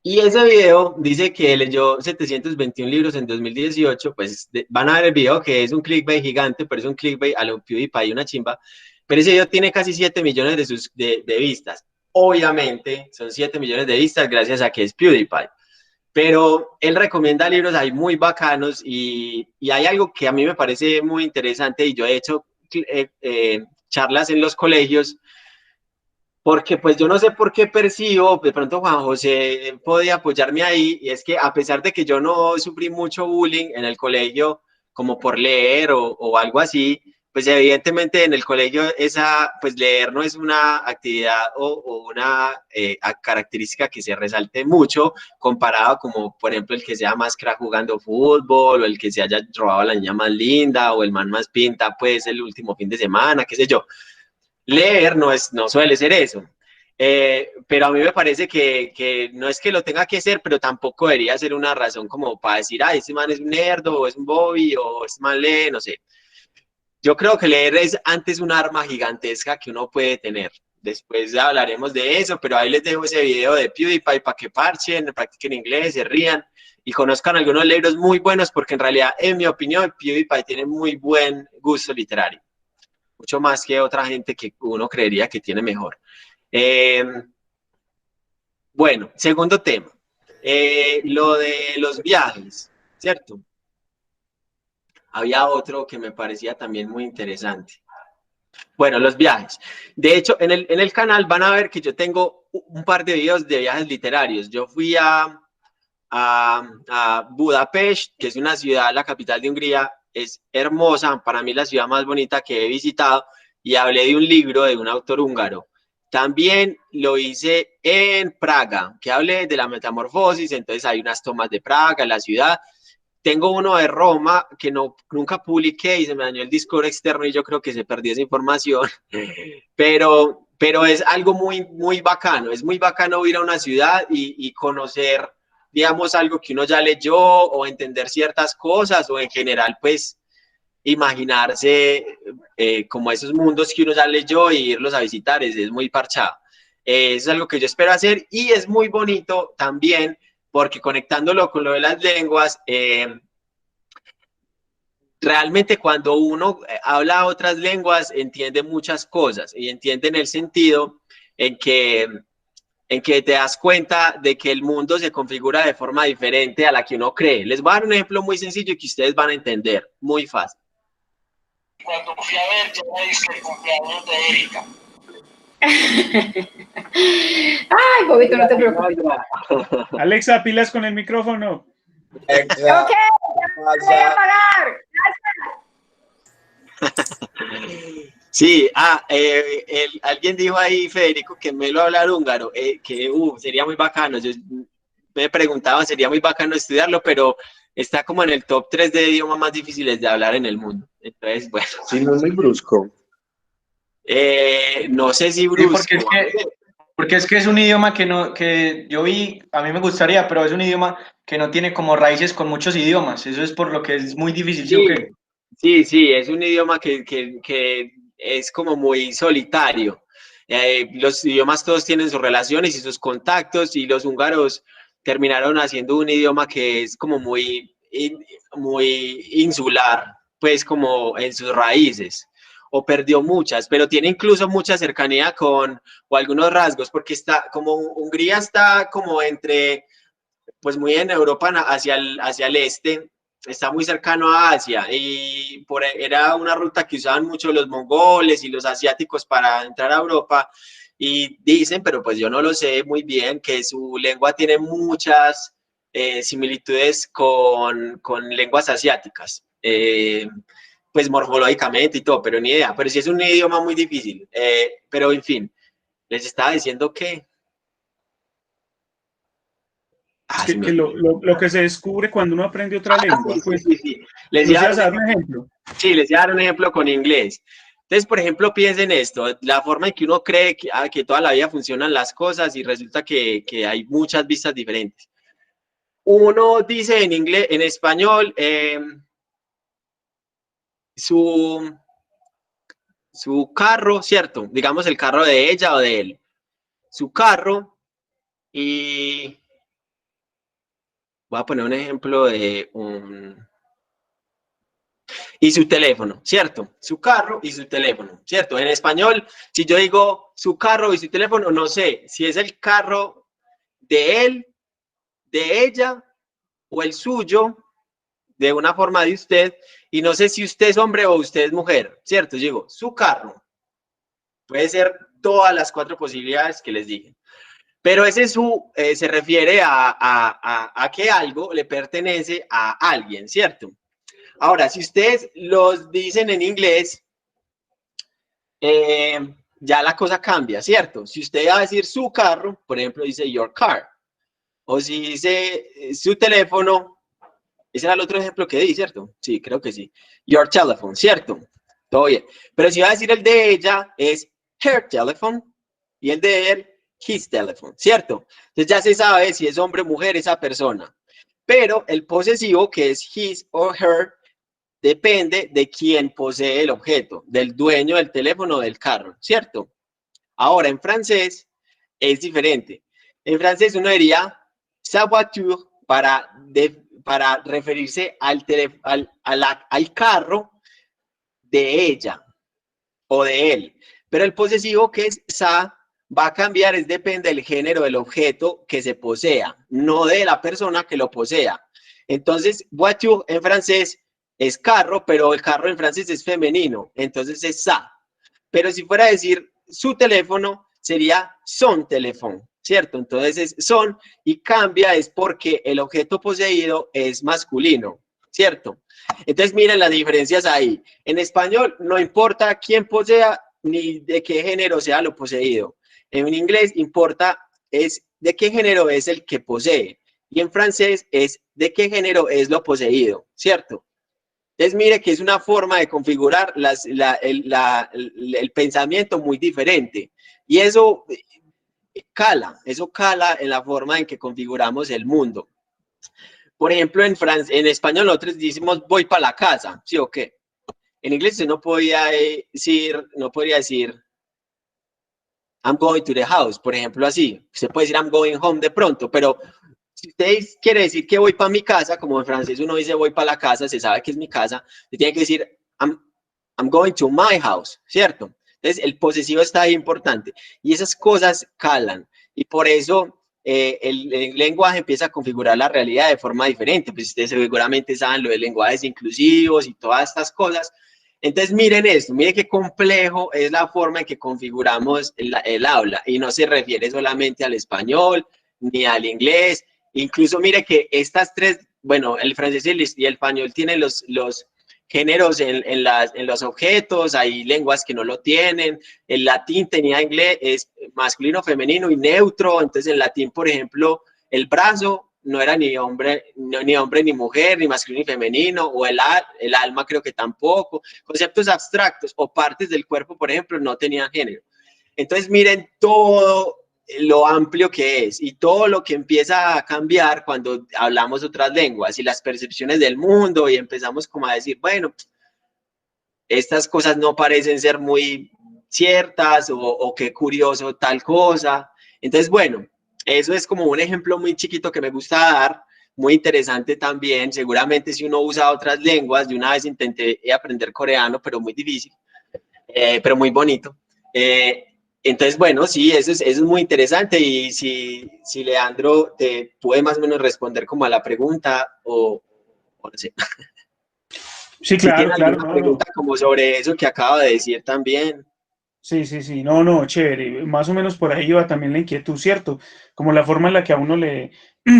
Y ese video dice que leyó 721 libros en 2018, pues van a ver el video que es un clickbait gigante, pero es un clickbait a lo PewDiePie, una chimba, pero ese video tiene casi 7 millones de vistas. Obviamente son 7 millones de vistas gracias a que es PewDiePie, pero él recomienda libros ahí muy bacanos y hay algo que a mí me parece muy interesante y yo he hecho charlas en los colegios porque pues yo no sé por qué percibo, de pronto Juan José podía apoyarme ahí, y es que a pesar de que yo no sufrí mucho bullying en el colegio, como por leer o algo así, pues evidentemente en el colegio pues leer no es una actividad o una característica que se resalte mucho comparado como por ejemplo el que sea más crack jugando fútbol o el que se haya robado a la niña más linda o el man más pinta pues el último fin de semana, qué sé yo. Leer no suele ser eso. Pero a mí me parece que no es que lo tenga que ser, pero tampoco debería ser una razón como para decir, ah, este man es un nerd o es un Bobby o este man lee, no sé. Yo creo que leer es antes un arma gigantesca que uno puede tener. Después hablaremos de eso, pero ahí les dejo ese video de PewDiePie para que parchen, practiquen inglés, se rían y conozcan algunos libros muy buenos, porque en realidad, en mi opinión, PewDiePie tiene muy buen gusto literario. Mucho más que otra gente que uno creería que tiene mejor. Bueno, segundo tema, lo de los viajes, ¿cierto? Había otro que me parecía también muy interesante. Bueno, los viajes. De hecho, en el canal van a ver que yo tengo un par de videos de viajes literarios. Yo fui a Budapest, que es una ciudad, la capital de Hungría, es hermosa, para mí la ciudad más bonita que he visitado, y hablé de un libro de un autor húngaro. También lo hice en Praga, que hablé de la metamorfosis, entonces hay unas tomas de Praga, la ciudad. Tengo uno de Roma que nunca publiqué y se me dañó el disco externo y yo creo que se perdió esa información, pero es algo muy, muy bacano. Es muy bacano ir a una ciudad y conocer, digamos, algo que uno ya leyó o entender ciertas cosas o en general, pues, imaginarse como esos mundos que uno ya leyó e irlos a visitar, es muy parchado. Eso es algo que yo espero hacer y es muy bonito también porque conectándolo con lo de las lenguas, realmente cuando uno habla otras lenguas entiende muchas cosas y entiende en el sentido en que te das cuenta de que el mundo se configura de forma diferente a la que uno cree. Les voy a dar un ejemplo muy sencillo que ustedes van a entender, muy fácil. Cuando fui a ver, yo me dije el cumpleaños de Erika. Ay, Bobito, no te preocupes. Alexa, pilas con el micrófono. Exacto. Ok, voy a pagar. Sí, alguien dijo ahí, Federico, que me lo hablar húngaro, que sería muy bacano. Yo me preguntaba, sería muy bacano estudiarlo, pero está como en el top 3 de idiomas más difíciles de hablar en el mundo. Entonces, bueno. Sí, no es muy brusco. No sé si Sí, brusco. porque es que es un idioma que yo vi, a mí me gustaría, pero es un idioma que no tiene como raíces con muchos idiomas. Eso es por lo que es muy difícil, ¿sí o qué? Sí, es un idioma que es como muy solitario. Los idiomas todos tienen sus relaciones y sus contactos y los húngaros terminaron haciendo un idioma que es como muy insular, pues como en sus raíces, o perdió muchas, pero tiene incluso mucha cercanía o algunos rasgos, porque está como Hungría está como entre, pues muy en Europa hacia el este, está muy cercano a Asia y era una ruta que usaban mucho los mongoles y los asiáticos para entrar a Europa y dicen, pero pues yo no lo sé muy bien, que su lengua tiene muchas similitudes con lenguas asiáticas, pues morfológicamente y todo, pero ni idea, pero sí es un idioma muy difícil, pero en fin, les estaba diciendo que... Es que lo que se descubre cuando uno aprende otra lengua. Pues, sí. Les iba a dar un ejemplo. Sí, les voy a dar un ejemplo con inglés. Entonces, por ejemplo, piensen esto, la forma en que uno cree que toda la vida funcionan las cosas y resulta que hay muchas vistas diferentes. Uno dice en inglés, en español, su carro, ¿cierto? Digamos el carro de ella o de él. Su carro y... Voy a poner un ejemplo de y su teléfono, ¿cierto? Su carro y su teléfono, ¿cierto? En español, si yo digo su carro y su teléfono, no sé si es el carro de él, de ella o el suyo, de una forma de usted, y no sé si usted es hombre o usted es mujer, ¿cierto? Yo digo, su carro. Puede ser todas las 4 posibilidades que les dije. Pero ese se refiere a que algo le pertenece a alguien, ¿cierto? Ahora, si ustedes los dicen en inglés, ya la cosa cambia, ¿cierto? Si usted va a decir su carro, por ejemplo, dice your car. O si dice su teléfono, ese era el otro ejemplo que di, ¿cierto? Sí, creo que sí. Your telephone, ¿cierto? Todo bien. Pero si va a decir el de ella, es her telephone. Y el de él, his telephone, ¿cierto? Entonces ya se sabe si es hombre o mujer esa persona. Pero el posesivo, que es his o her, depende de quién posee el objeto, del dueño del teléfono o del carro, ¿cierto? Ahora, en francés es diferente. En francés uno diría sa voiture para referirse al carro de ella o de él. Pero el posesivo, que es sa, va a cambiar, depende del género del objeto que se posea, no de la persona que lo posea. Entonces, voiture en francés es carro, pero el carro en francés es femenino, entonces es ça. Pero si fuera a decir su teléfono, sería son teléfono, ¿cierto? Entonces es son y cambia es porque el objeto poseído es masculino. ¿cierto? Entonces miren las diferencias ahí. En español no importa quién posea ni de qué género sea lo poseído. En inglés importa es de qué género es el que posee. Y en francés es de qué género es lo poseído, ¿cierto? Entonces mire que es una forma de configurar el pensamiento muy diferente. Y eso cala en la forma en que configuramos el mundo. Por ejemplo, en español nosotros decimos voy para la casa, ¿sí o qué? En inglés usted no podría decir I'm going to the house, por ejemplo, así. Usted puede decir I'm going home de pronto, pero si usted quiere decir que voy para mi casa, como en francés uno dice voy para la casa, se sabe que es mi casa, usted tiene que decir I'm going to my house, ¿cierto? Entonces el posesivo está ahí importante y esas cosas calan y por eso el lenguaje empieza a configurar la realidad de forma diferente. Pues ustedes seguramente saben lo de lenguajes inclusivos y todas estas cosas. Entonces miren esto, miren qué complejo es la forma en que configuramos el habla y no se refiere solamente al español ni al inglés. Incluso mire que estas tres, bueno, el francés y el español tienen los géneros en los objetos, hay lenguas que no lo tienen, el latín tenía inglés, es masculino, femenino y neutro, entonces en latín, por ejemplo, el brazo no era ni hombre ni mujer, ni masculino ni femenino, o el alma creo que tampoco, conceptos abstractos o partes del cuerpo, por ejemplo, no tenían género. Entonces miren todo lo amplio que es y todo lo que empieza a cambiar cuando hablamos otras lenguas y las percepciones del mundo y empezamos como a decir, bueno, estas cosas no parecen ser muy ciertas o qué curioso tal cosa. Entonces, bueno, eso es como un ejemplo muy chiquito que me gusta dar, muy interesante también. Seguramente si uno usa otras lenguas, de una vez intenté aprender coreano, pero muy difícil, pero muy bonito. Entonces, bueno, sí, eso es muy interesante y si Leandro te puede más o menos responder como a la pregunta o no sé. Sí, Si claro, tiene claro. alguna pregunta como sobre eso que acaba de decir también. Sí, no, chévere, más o menos por ahí iba también la inquietud, ¿cierto? Como la forma en la que a uno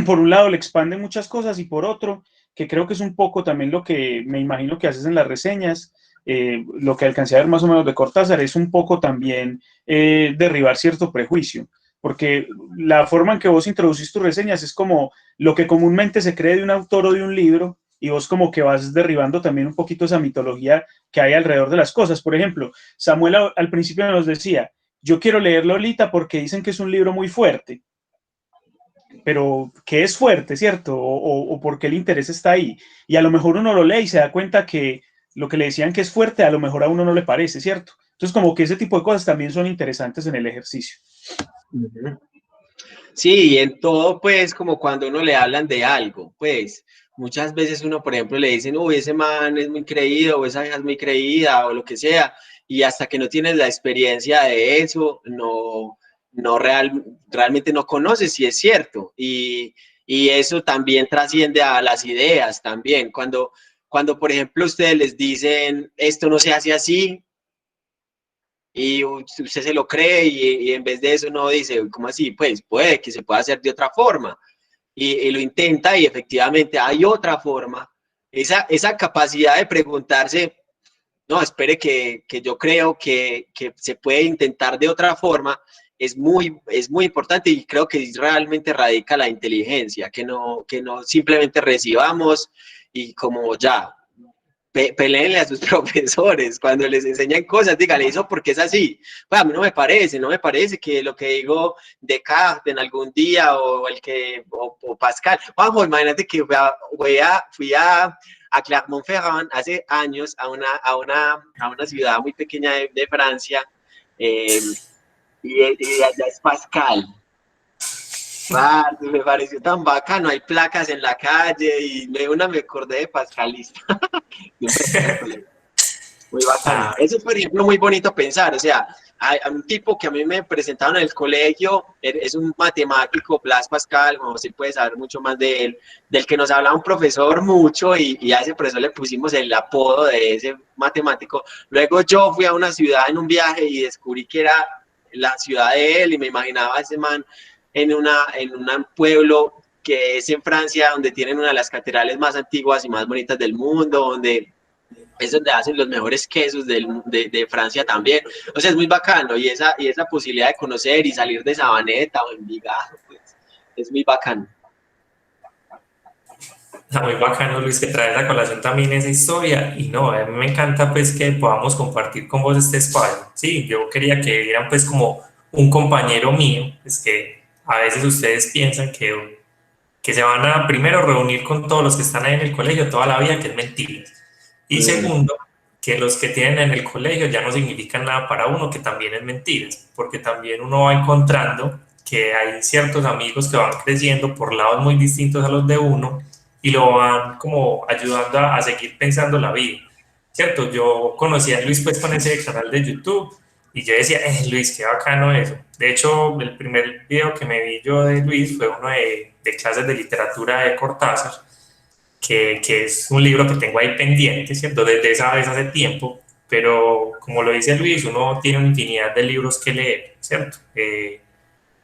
por un lado le expande muchas cosas y por otro, que creo que es un poco también lo que me imagino que haces en las reseñas, lo que alcancé a ver más o menos de Cortázar, es un poco también derribar cierto prejuicio, porque la forma en que vos introducís tus reseñas es como lo que comúnmente se cree de un autor o de un libro, y vos como que vas derribando también un poquito esa mitología que hay alrededor de las cosas. Por ejemplo, Samuel al principio nos decía, yo quiero leer Lolita porque dicen que es un libro muy fuerte, pero ¿qué es fuerte, cierto? O por qué el interés está ahí. Y a lo mejor uno lo lee y se da cuenta que lo que le decían que es fuerte, a lo mejor a uno no le parece, ¿cierto? Entonces, como que ese tipo de cosas también son interesantes en el ejercicio. Sí, en todo, pues, como cuando uno le hablan de algo, pues, muchas veces uno, por ejemplo, le dicen, uy, ese man es muy creído, o esa hija es muy creída, o lo que sea, y hasta que no tienes la experiencia de eso, realmente no conoces si es cierto, y eso también trasciende a las ideas también, cuando, por ejemplo, ustedes les dicen, esto no se hace así, y usted se lo cree y en vez de eso uno dice, ¿cómo así? Pues puede que se pueda hacer de otra forma y lo intenta y efectivamente hay otra forma. Esa capacidad de preguntarse, no, espere que yo creo que se puede intentar de otra forma, es muy importante y creo que realmente radica la inteligencia, que no simplemente recibamos y como ya, peleenle a sus profesores, cuando les enseñan cosas, díganle eso porque es así. Pues a mí no me parece que lo que digo Descartes en algún día o Pascal. Juanjo, imagínate que fui a Clermont-Ferrand hace años a una ciudad muy pequeña de Francia y allá es Pascal. Me pareció tan bacano, hay placas en la calle y me acordé de Pascalista. Muy bacano. Eso es, por ejemplo, muy bonito pensar. O sea, hay un tipo que a mí me presentaron en el colegio, es un matemático, Blaise Pascal, como se puede saber mucho más de él, del que nos hablaba un profesor mucho y a ese profesor le pusimos el apodo de ese matemático. Luego yo fui a una ciudad en un viaje y descubrí que era la ciudad de él y me imaginaba a ese man en un pueblo que es en Francia, donde tienen una de las catedrales más antiguas y más bonitas del mundo, donde es donde hacen los mejores quesos de Francia también. O sea, es muy bacano y esa posibilidad de conocer y salir de Sabaneta o Envigado, pues, es muy bacano. Está muy bacano, Luis, que traes a colación también esa historia. Y no, a mí me encanta pues que podamos compartir con vos este espacio. Sí, yo quería que vieran pues como un compañero mío, pues que a veces ustedes piensan que se van a primero reunir con todos los que están ahí en el colegio toda la vida, que es mentira. Y segundo, que los que tienen en el colegio ya no significan nada para uno, que también es mentira, porque también uno va encontrando que hay ciertos amigos que van creciendo por lados muy distintos a los de uno y lo van como ayudando a seguir pensando la vida, ¿cierto? Yo conocí a Luis pues con ese canal de YouTube y yo decía, Luis, qué bacano eso. De hecho, el primer video que me vi yo de Luis fue uno de clases de literatura de Cortázar, que es un libro que tengo ahí pendiente, ¿cierto? Desde esa vez hace tiempo, pero como lo dice Luis, uno tiene una infinidad de libros que leer, ¿cierto?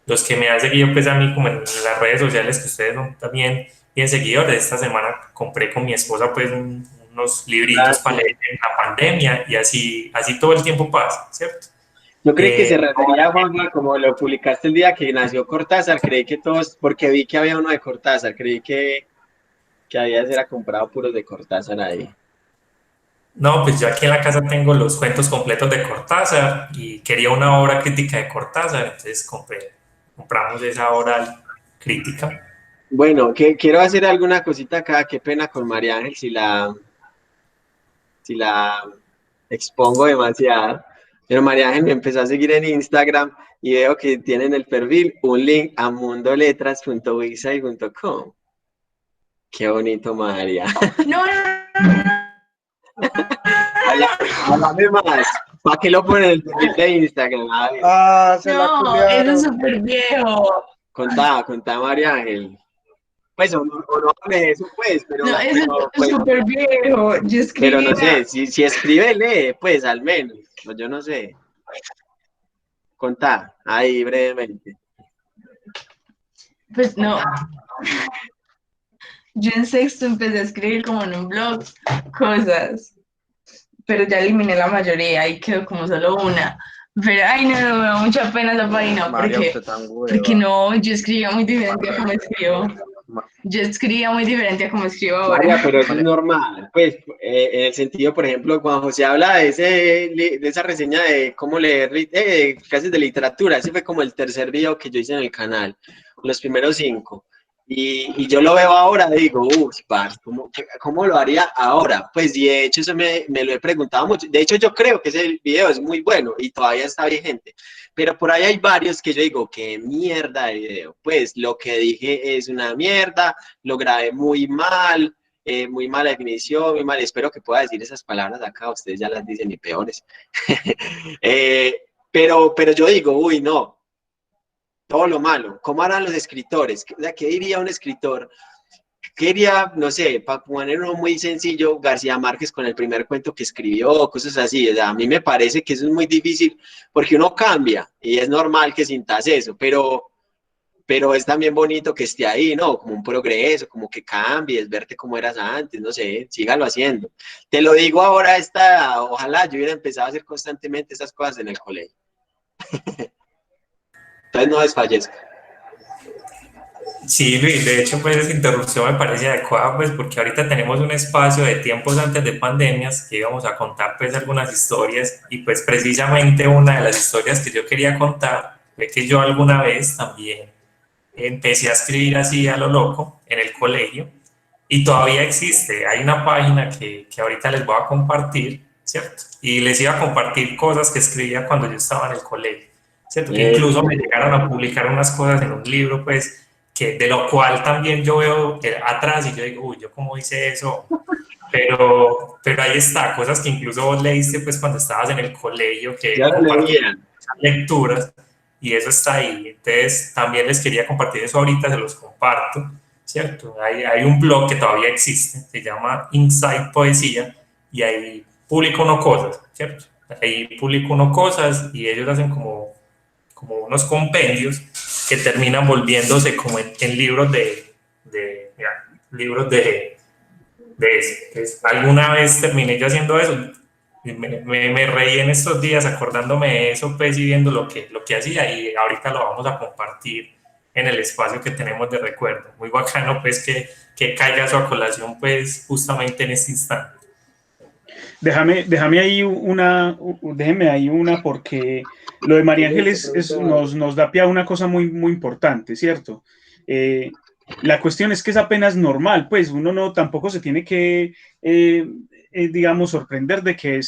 Los que me han seguido pues a mí como en las redes sociales, que ustedes son también bien seguidores, esta semana compré con mi esposa pues unos libritos para leer en la pandemia y así todo el tiempo pasa, ¿cierto? Yo creí que se refería, Juanma, como lo publicaste el día que nació Cortázar, creí que todos, porque vi que había uno de Cortázar, creí que habías era comprado puros de Cortázar ahí. No, pues yo aquí en la casa tengo los cuentos completos de Cortázar y quería una obra crítica de Cortázar, entonces compramos esa obra crítica. Bueno, quiero hacer alguna cosita acá, qué pena con María Ángel si la expongo demasiado, pero María Ángel me empezó a seguir en Instagram y veo que tienen el perfil un link a mundoletras.wixsite.com. Qué bonito, María. No. Háblame más. ¿Para qué lo ponen en el perfil de Instagram? No, eso es súper viejo. Contá, María Ángel. Pues, o no hable de eso, pues, pero... No, eso pues, es súper viejo. Yo escribía... Pero no sé, si escribe, lee, pues, al menos. Pues yo no sé. Contá, ahí, brevemente. Pues no. Yo en sexto empecé a escribir como en un blog cosas, pero ya eliminé la mayoría y quedó como solo una. Pero, ay, no, me da mucha pena esa página porque no, yo escribía muy diferente a como escribo. Yo escribía muy diferente a como escribo ahora. María, pero eso es normal. Pues, en el sentido, por ejemplo, cuando José habla de esa reseña de cómo leer clases de literatura, ese fue como el tercer video que yo hice en el canal, los primeros 5. Y yo lo veo ahora, digo, ¿cómo lo haría ahora? Pues, y de hecho, eso me lo he preguntado mucho. De hecho, yo creo que ese video es muy bueno y todavía está vigente. Pero por ahí hay varios que yo digo, qué mierda de video. Pues, lo que dije es una mierda, lo grabé muy mal, muy mala definición, muy mal. Espero que pueda decir esas palabras acá, ustedes ya las dicen y peores. Pero yo digo, uy, no. Todo lo malo. ¿Cómo harán los escritores? ¿Qué diría un escritor? ¿Qué diría, no sé, para ponerlo muy sencillo, García Márquez con el primer cuento que escribió, cosas así? O sea, a mí me parece que eso es muy difícil porque uno cambia y es normal que sintas eso, pero es también bonito que esté ahí, ¿no? Como un progreso, como que cambies, verte como eras antes, no sé, sígalo haciendo. Te lo digo ahora, ojalá yo hubiera empezado a hacer constantemente esas cosas en el colegio. Entonces no desfallezca. Sí, Luis, de hecho, pues esa interrupción me parece adecuada, pues porque ahorita tenemos un espacio de tiempos antes de pandemias que íbamos a contar pues algunas historias y pues precisamente una de las historias que yo quería contar fue que yo alguna vez también empecé a escribir así a lo loco en el colegio y todavía existe, hay una página que ahorita les voy a compartir, ¿cierto? Y les iba a compartir cosas que escribía cuando yo estaba en el colegio, ¿cierto? Que incluso me llegaron a publicar unas cosas en un libro, pues, de lo cual también yo veo atrás y yo digo, uy, ¿yo cómo hice eso? Pero ahí está, cosas que incluso vos leíste pues cuando estabas en el colegio, que compartían lecturas, y eso está ahí. Entonces también les quería compartir eso ahorita, se los comparto, ¿cierto? Hay un blog que todavía existe, se llama Inside Poesía, y ahí publico uno cosas, ¿cierto? Ahí publico uno cosas y ellos hacen como unos compendios que terminan volviéndose como en libros de libros de eso. Entonces, alguna vez terminé yo haciendo eso. Me reí en estos días acordándome de eso, pues, y viendo lo que hacía, y ahorita lo vamos a compartir en el espacio que tenemos de recuerdo. Muy bacano, pues, que caiga eso a colación, pues, justamente en este instante. Déjame ahí déjeme ahí una, porque lo de María Ángeles nos da pie a una cosa muy, muy importante, ¿cierto? La cuestión es que es apenas normal, pues uno no tampoco se tiene que, digamos, sorprender de que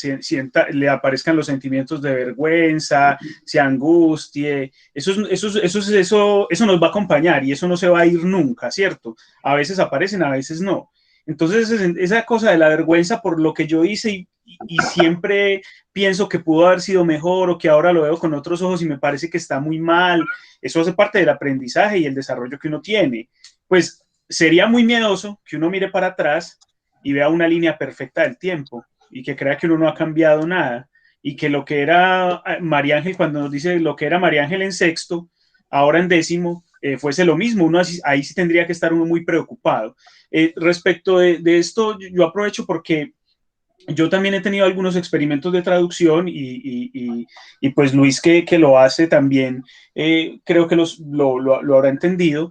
le aparezcan los sentimientos de vergüenza, se angustie. Eso nos va a acompañar y eso no se va a ir nunca, ¿cierto? A veces aparecen, a veces no. Entonces, esa cosa de la vergüenza por lo que yo hice y siempre pienso que pudo haber sido mejor, o que ahora lo veo con otros ojos y me parece que está muy mal, eso hace parte del aprendizaje y el desarrollo que uno tiene. Pues sería muy miedoso que uno mire para atrás y vea una línea perfecta del tiempo y que crea que uno no ha cambiado nada, y que lo que era María Ángel, cuando nos dice lo que era María Ángel en sexto, ahora en décimo, fuese lo mismo. Uno ahí sí tendría que estar uno muy preocupado. Respecto de esto, yo aprovecho porque yo también he tenido algunos experimentos de traducción y pues Luis, que lo hace también, creo que lo habrá entendido.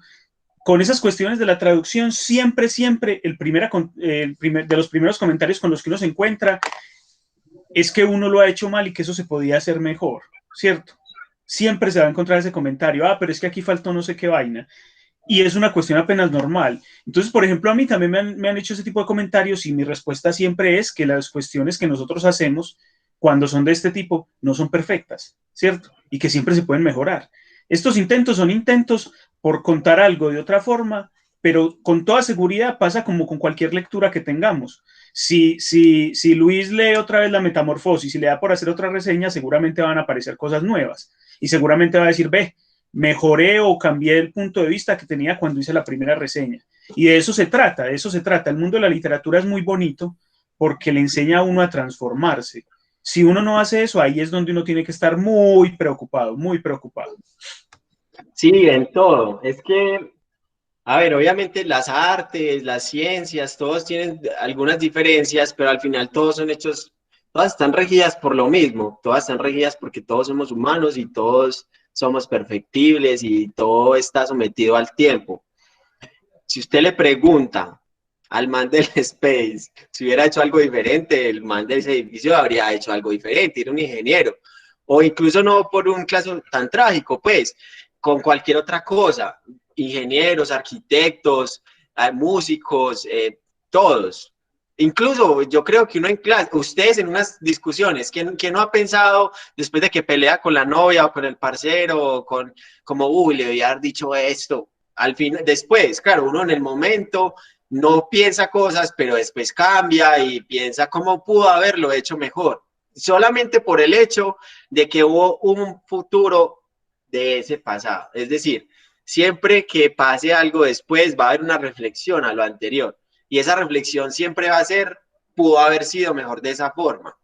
Con esas cuestiones de la traducción, siempre de los primeros comentarios con los que uno se encuentra es que uno lo ha hecho mal y que eso se podía hacer mejor, ¿cierto? Siempre se va a encontrar ese comentario, pero es que aquí faltó no sé qué vaina. Y es una cuestión apenas normal. Entonces, por ejemplo, a mí también me han hecho ese tipo de comentarios, y mi respuesta siempre es que las cuestiones que nosotros hacemos cuando son de este tipo no son perfectas, ¿cierto? Y que siempre se pueden mejorar. Estos intentos son intentos por contar algo de otra forma, pero con toda seguridad pasa como con cualquier lectura que tengamos. Si Luis lee otra vez La Metamorfosis y le da por hacer otra reseña, seguramente van a aparecer cosas nuevas y seguramente va a decir, ve, mejoré o cambié el punto de vista que tenía cuando hice la primera reseña. Y de eso se trata, de eso se trata. El mundo de la literatura es muy bonito porque le enseña a uno a transformarse. Si uno no hace eso, ahí es donde uno tiene que estar muy preocupado, muy preocupado. Sí, en todo. Es que, a ver, obviamente las artes, las ciencias, todos tienen algunas diferencias, pero al final todos son hechos, todas están regidas por lo mismo, todas están regidas porque todos somos humanos y todos somos perfectibles y todo está sometido al tiempo. Si usted le pregunta al man del Space si hubiera hecho algo diferente, el man de ese edificio habría hecho algo diferente, era un ingeniero. O incluso no por un caso tan trágico, pues, con cualquier otra cosa, ingenieros, arquitectos, músicos, todos. Incluso yo creo que uno en clase, ustedes en unas discusiones, ¿quién no ha pensado después de que pelea con la novia o con el parcero, o como, le debía haber dicho esto? Al fin, después, claro, uno en el momento no piensa cosas, pero después cambia y piensa cómo pudo haberlo hecho mejor. Solamente por el hecho de que hubo un futuro de ese pasado. Es decir, siempre que pase algo después va a haber una reflexión a lo anterior. Y esa reflexión siempre va a ser, pudo haber sido mejor de esa forma.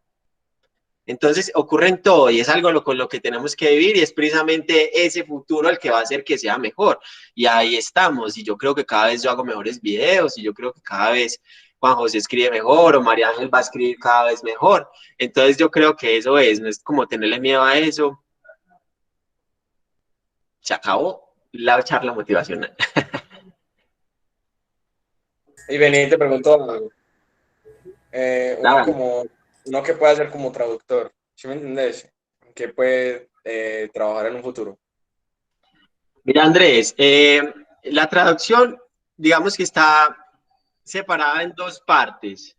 Entonces ocurre en todo y es algo con lo que tenemos que vivir, y es precisamente ese futuro el que va a hacer que sea mejor. Y ahí estamos, y yo creo que cada vez yo hago mejores videos, y yo creo que cada vez Juan José escribe mejor, o María Ángel va a escribir cada vez mejor. Entonces yo creo que eso no es como tenerle miedo a eso. Se acabó la charla motivacional. Y vení, te pregunto algo. Uno que puede hacer como traductor, ¿sí me entendés? Que puede trabajar en un futuro. Mira, Andrés, la traducción, digamos que está separada en dos partes.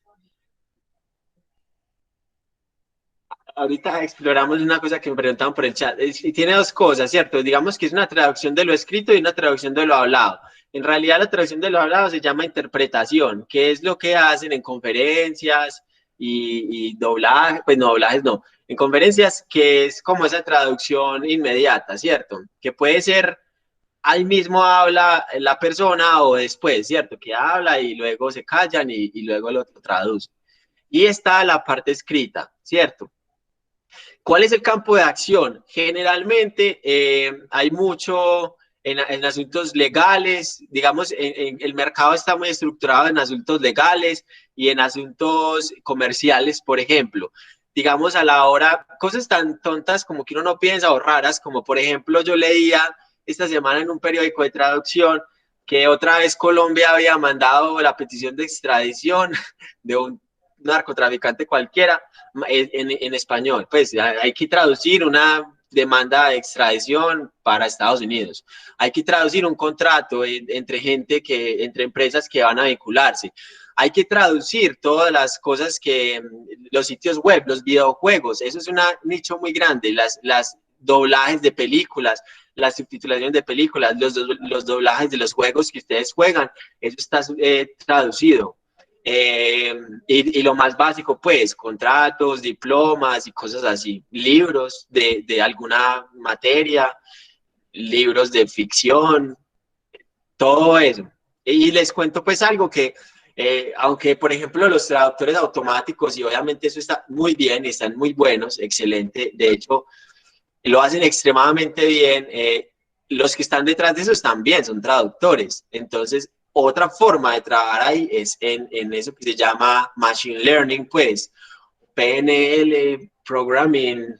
Ahorita exploramos una cosa que me preguntaban por el chat, y tiene dos cosas, ¿cierto? Digamos que es una traducción de lo escrito y una traducción de lo hablado. En realidad la traducción de lo hablado se llama interpretación, que es lo que hacen en conferencias y doblaje, pues no, doblajes no, en conferencias, que es como esa traducción inmediata, ¿cierto? Que puede ser ahí mismo habla la persona o después, ¿cierto? Que habla y luego se callan y luego lo traduce. Y está la parte escrita, ¿cierto? ¿Cuál es el campo de acción? Generalmente hay mucho en asuntos legales, digamos, el mercado está muy estructurado en asuntos legales y en asuntos comerciales, por ejemplo. Digamos, a la hora, cosas tan tontas como que uno no piensa o raras, como por ejemplo yo leía esta semana en un periódico de traducción que otra vez Colombia había mandado la petición de extradición de un narcotraficante cualquiera en español. Pues hay que traducir una demanda de extradición para Estados Unidos. Hay que traducir un contrato entre entre empresas que van a vincularse. Hay que traducir todas las cosas que los sitios web, los videojuegos, eso es un nicho muy grande, las doblajes de películas, las subtitulaciones de películas, los doblajes de los juegos que ustedes juegan, eso está traducido. Y lo más básico, pues, contratos, diplomas y cosas así, libros de alguna materia, libros de ficción, todo eso. Y les cuento pues algo que, aunque por ejemplo los traductores automáticos, y obviamente eso está muy bien, están muy buenos, excelente, de hecho, lo hacen extremadamente bien, los que están detrás de eso también son traductores, entonces otra forma de trabajar ahí es en eso que se llama Machine Learning, pues, PNL, Programming,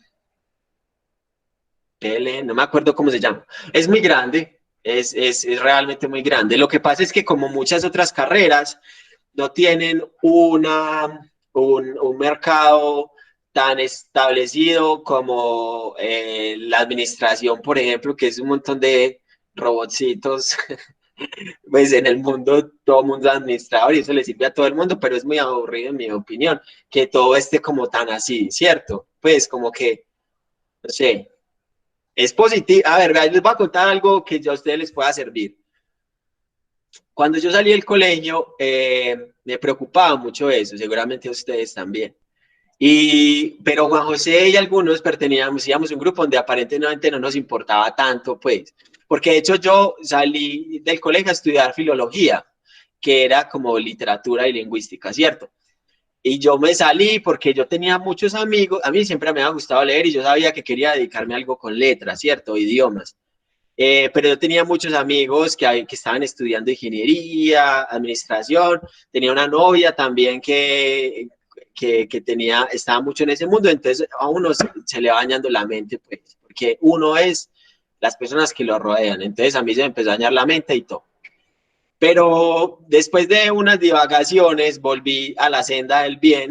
PL, no me acuerdo cómo se llama, es muy grande, es realmente muy grande. Lo que pasa es que como muchas otras carreras, no tienen un mercado tan establecido como la administración, por ejemplo, que es un montón de robotcitos. Pues en el mundo todo el mundo es administrador y eso le sirve a todo el mundo, pero es muy aburrido en mi opinión que todo esté como tan así, ¿cierto? Pues como que, no sé, es positivo. A ver, les voy a contar algo que a ustedes les pueda servir. Cuando yo salí del colegio, me preocupaba mucho eso, seguramente a ustedes también. Pero Juan José y algunos pertenecíamos a un grupo donde aparentemente no nos importaba tanto, pues, porque de hecho yo salí del colegio a estudiar filología, que era como literatura y lingüística, ¿cierto? Y yo me salí porque yo tenía muchos amigos, a mí siempre me ha gustado leer y yo sabía que quería dedicarme a algo con letras, ¿cierto? Idiomas. Pero yo tenía muchos amigos que estaban estudiando ingeniería, administración, tenía una novia también que estaba mucho en ese mundo, entonces a uno se le va dañando la mente, pues, porque uno es las personas que lo rodean, entonces a mí se me empezó a dañar la mente y todo. Pero después de unas divagaciones volví a la senda del bien,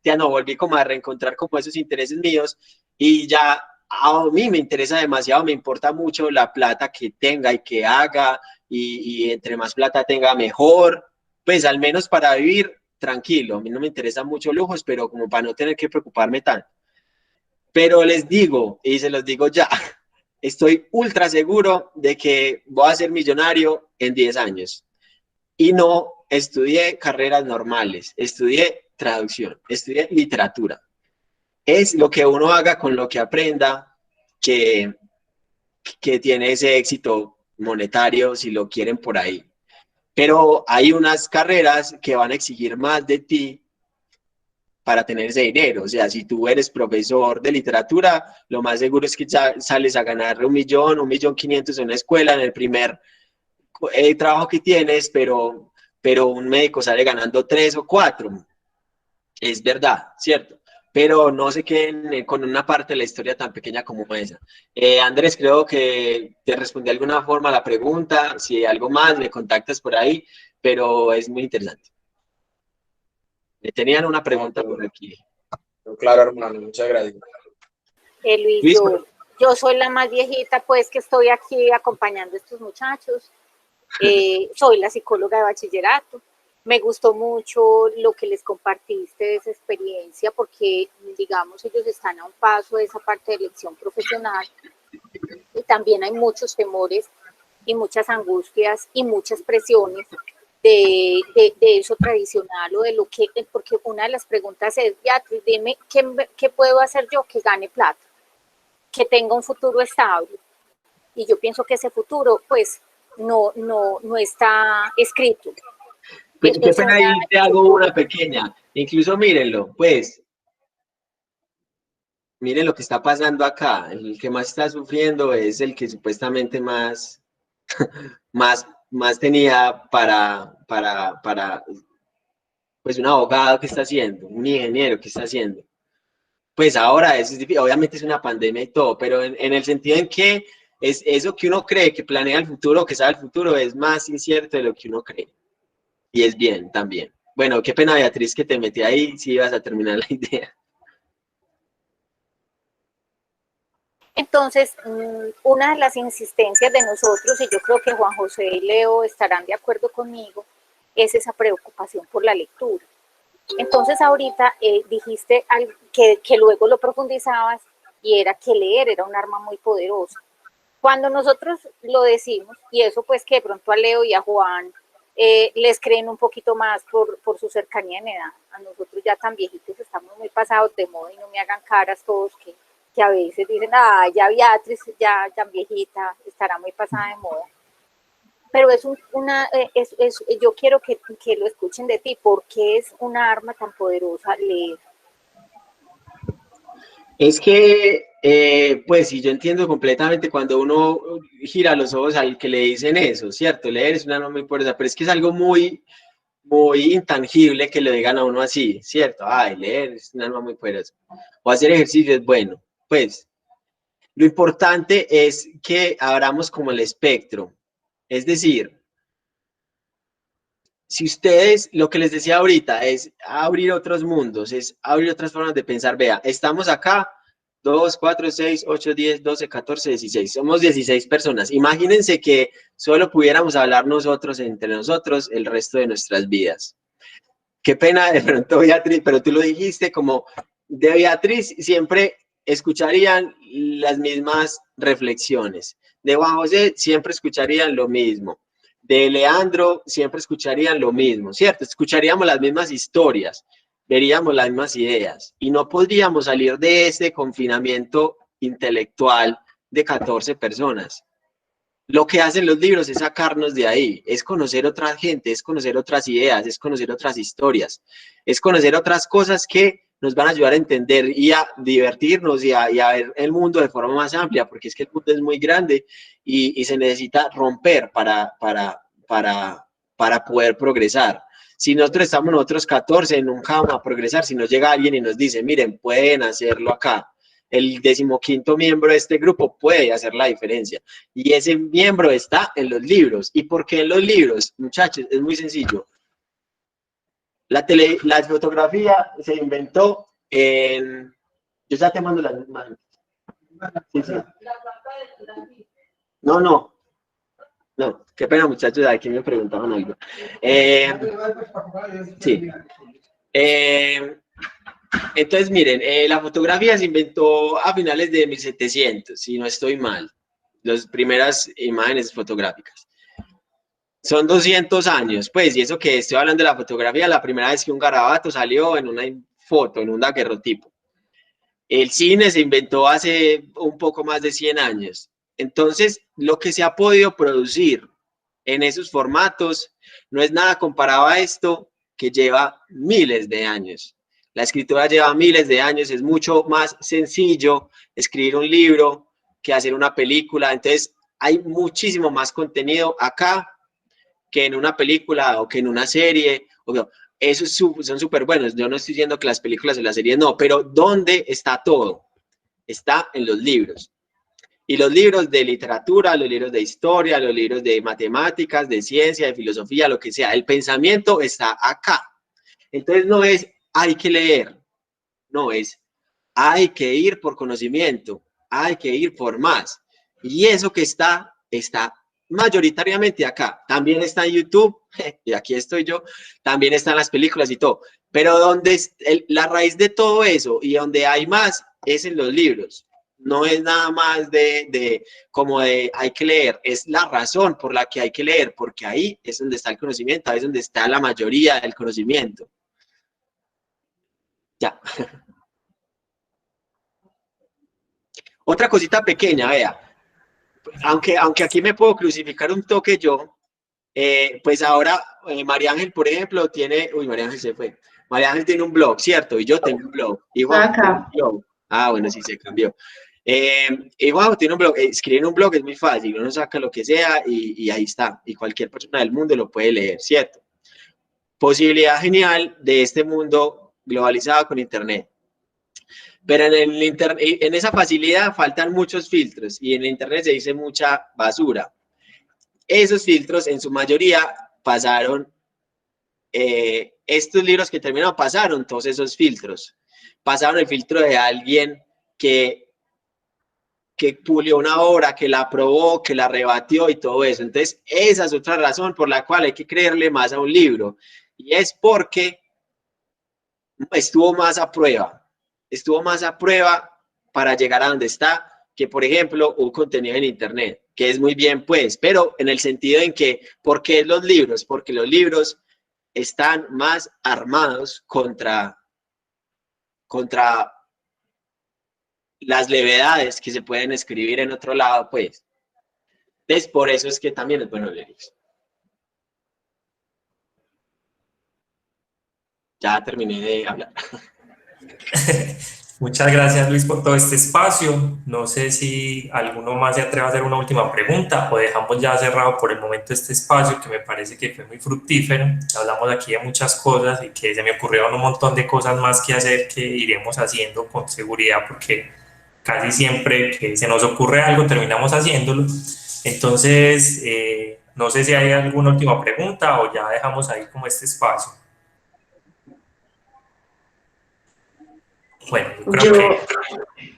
ya no, volví como a reencontrar como esos intereses míos y ya a mí me interesa demasiado, me importa mucho la plata que tenga y que haga y entre más plata tenga mejor, pues al menos para vivir tranquilo, a mí no me interesan mucho lujos, pero como para no tener que preocuparme tanto. Pero les digo, y se los digo ya, estoy ultra seguro de que voy a ser millonario en 10 años. Y no estudié carreras normales, estudié traducción, estudié literatura. Es lo que uno haga con lo que aprenda que tiene ese éxito monetario, si lo quieren por ahí. Pero hay unas carreras que van a exigir más de ti para tener ese dinero. O sea, si tú eres profesor de literatura, lo más seguro es que ya sales a ganar 1.500.000 en una escuela en el primer trabajo que tienes, pero un médico sale ganando 3 o 4. Es verdad, ¿cierto? Pero no se queden con una parte de la historia tan pequeña como esa. Andrés, creo que te respondí de alguna forma a la pregunta. Si hay algo más, me contactas por ahí, pero es muy interesante. Me tenían una pregunta por aquí. Claro, hermano, muchas gracias. Luis, yo soy la más viejita, pues, que estoy aquí acompañando a estos muchachos. Soy la psicóloga de bachillerato. Me gustó mucho lo que les compartiste de esa experiencia porque, digamos, ellos están a un paso de esa parte de elección profesional y también hay muchos temores y muchas angustias y muchas presiones de eso tradicional o de lo que, porque una de las preguntas es, Beatriz, dime, ¿qué puedo hacer yo que gane plata? Que tenga un futuro estable. Y yo pienso que ese futuro, pues, no está escrito. Qué pena, ahí te hago una pequeña. Incluso mírenlo, pues. Miren lo que está pasando acá. El que más está sufriendo es el que supuestamente más más tenía pues un abogado que está haciendo, un ingeniero que está haciendo. Pues ahora eso es difícil, obviamente es una pandemia y todo, pero en el sentido en que es eso que uno cree, que planea el futuro, que sabe el futuro, es más incierto de lo que uno cree. Y es bien también. Bueno, qué pena, Beatriz, que te metí ahí, si ibas a terminar la idea. Entonces, una de las insistencias de nosotros, y yo creo que Juan José y Leo estarán de acuerdo conmigo, es esa preocupación por la lectura. Entonces, ahorita dijiste que luego lo profundizabas, y era que leer era un arma muy poderosa. Cuando nosotros lo decimos, y eso pues que de pronto a Leo y a Juan les creen un poquito más por su cercanía en edad, a nosotros ya tan viejitos estamos muy pasados de moda, y no me hagan caras todos que a veces dicen, ya Beatriz, ya viejita, estará muy pasada de moda. Pero yo quiero que lo escuchen de ti, ¿por qué es una arma tan poderosa leer? Es que, pues sí, yo entiendo completamente cuando uno gira los ojos al que le dicen eso, ¿cierto? Leer es una arma muy poderosa, pero es que es algo muy intangible que le digan a uno así, ¿cierto? Leer es un arma muy poderosa. O hacer ejercicio es bueno. Pues, lo importante es que abramos como el espectro. Es decir, si ustedes, lo que les decía ahorita, es abrir otros mundos, es abrir otras formas de pensar. Vea, estamos acá, 2, 4, 6, 8, 10, 12, 14, 16. Somos 16 personas. Imagínense que solo pudiéramos hablar nosotros entre nosotros el resto de nuestras vidas. Qué pena de pronto, Beatriz, pero tú lo dijiste, como de Beatriz siempre escucharían las mismas reflexiones. De Juan José siempre escucharían lo mismo. De Leandro siempre escucharían lo mismo, ¿cierto? Escucharíamos las mismas historias, veríamos las mismas ideas y no podríamos salir de este confinamiento intelectual de 14 personas. Lo que hacen los libros es sacarnos de ahí, es conocer otra gente, es conocer otras ideas, es conocer otras historias, es conocer otras cosas que nos van a ayudar a entender y a divertirnos y a ver el mundo de forma más amplia, porque es que el mundo es muy grande y se necesita romper para poder progresar. Si nosotros estamos 14, nunca vamos a progresar. Si nos llega alguien y nos dice, miren, pueden hacerlo acá, el 15º miembro de este grupo puede hacer la diferencia. Y ese miembro está en los libros. ¿Y por qué en los libros? Muchachos, es muy sencillo. La fotografía se inventó en... Yo ya te mando las manos. Sí, sí. No, qué pena, muchachos, aquí me preguntaban algo. Sí. Entonces, miren, la fotografía se inventó a finales de 1700, si no estoy mal. Las primeras imágenes fotográficas. Son 200 años, pues, y eso que estoy hablando de la fotografía, la primera vez que un garabato salió en una foto, en un daguerrotipo. El cine se inventó hace un poco más de 100 años. Entonces, lo que se ha podido producir en esos formatos no es nada comparado a esto que lleva miles de años. La escritura lleva miles de años, es mucho más sencillo escribir un libro que hacer una película. Entonces, hay muchísimo más contenido acá que en una película o que en una serie. Esos son súper buenos. Yo no estoy diciendo que las películas y las series no, pero ¿dónde está todo? Está en los libros. Y los libros de literatura, los libros de historia, los libros de matemáticas, de ciencia, de filosofía, lo que sea. El pensamiento está acá. Entonces no es hay que leer, no es hay que ir por conocimiento, hay que ir por más. Y eso que está mayoritariamente acá. También está en YouTube, y aquí estoy yo, también están las películas y todo. Pero donde la raíz de todo eso y donde hay más es en los libros. No es nada más como de hay que leer, es la razón por la que hay que leer, porque ahí es donde está el conocimiento, ahí es donde está la mayoría del conocimiento. Ya. Otra cosita pequeña, vea. Aunque aquí me puedo crucificar un toque yo, pues ahora María Ángel, por ejemplo, tiene... Uy, María Ángel se fue. María Ángel tiene un blog, ¿cierto? Y yo tengo un blog. Y Juan tiene un blog. Bueno, sí se cambió. Y bueno, tiene un blog, escribir en un blog es muy fácil, uno saca lo que sea y ahí está, y cualquier persona del mundo lo puede leer, ¿cierto? Posibilidad genial de este mundo globalizado con Internet. Pero en esa facilidad faltan muchos filtros y en el Internet se dice mucha basura. Esos filtros en su mayoría pasaron, estos libros que terminaron pasaron todos esos filtros. Pasaron el filtro de alguien que pulió una obra, que la aprobó, que la rebatió y todo eso. Entonces, esa es otra razón por la cual hay que creerle más a un libro. Y es porque estuvo más a prueba para llegar a donde está, que por ejemplo, un contenido en Internet, que es muy bien pues, pero en el sentido en que, ¿por qué los libros? Porque los libros están más armados contra las levedades que se pueden escribir en otro lado, pues. Entonces, por eso es que también es bueno leer eso. Ya terminé de hablar. Muchas gracias, Luis, por todo este espacio. No sé si alguno más se atreve a hacer una última pregunta o dejamos ya cerrado por el momento este espacio, que me parece que fue muy fructífero. Hablamos aquí de muchas cosas y que se me ocurrieron un montón de cosas más que hacer que iremos haciendo con seguridad, porque casi siempre que se nos ocurre algo terminamos haciéndolo. Entonces, no sé si hay alguna última pregunta o ya dejamos ahí como este espacio. Bueno, yo creo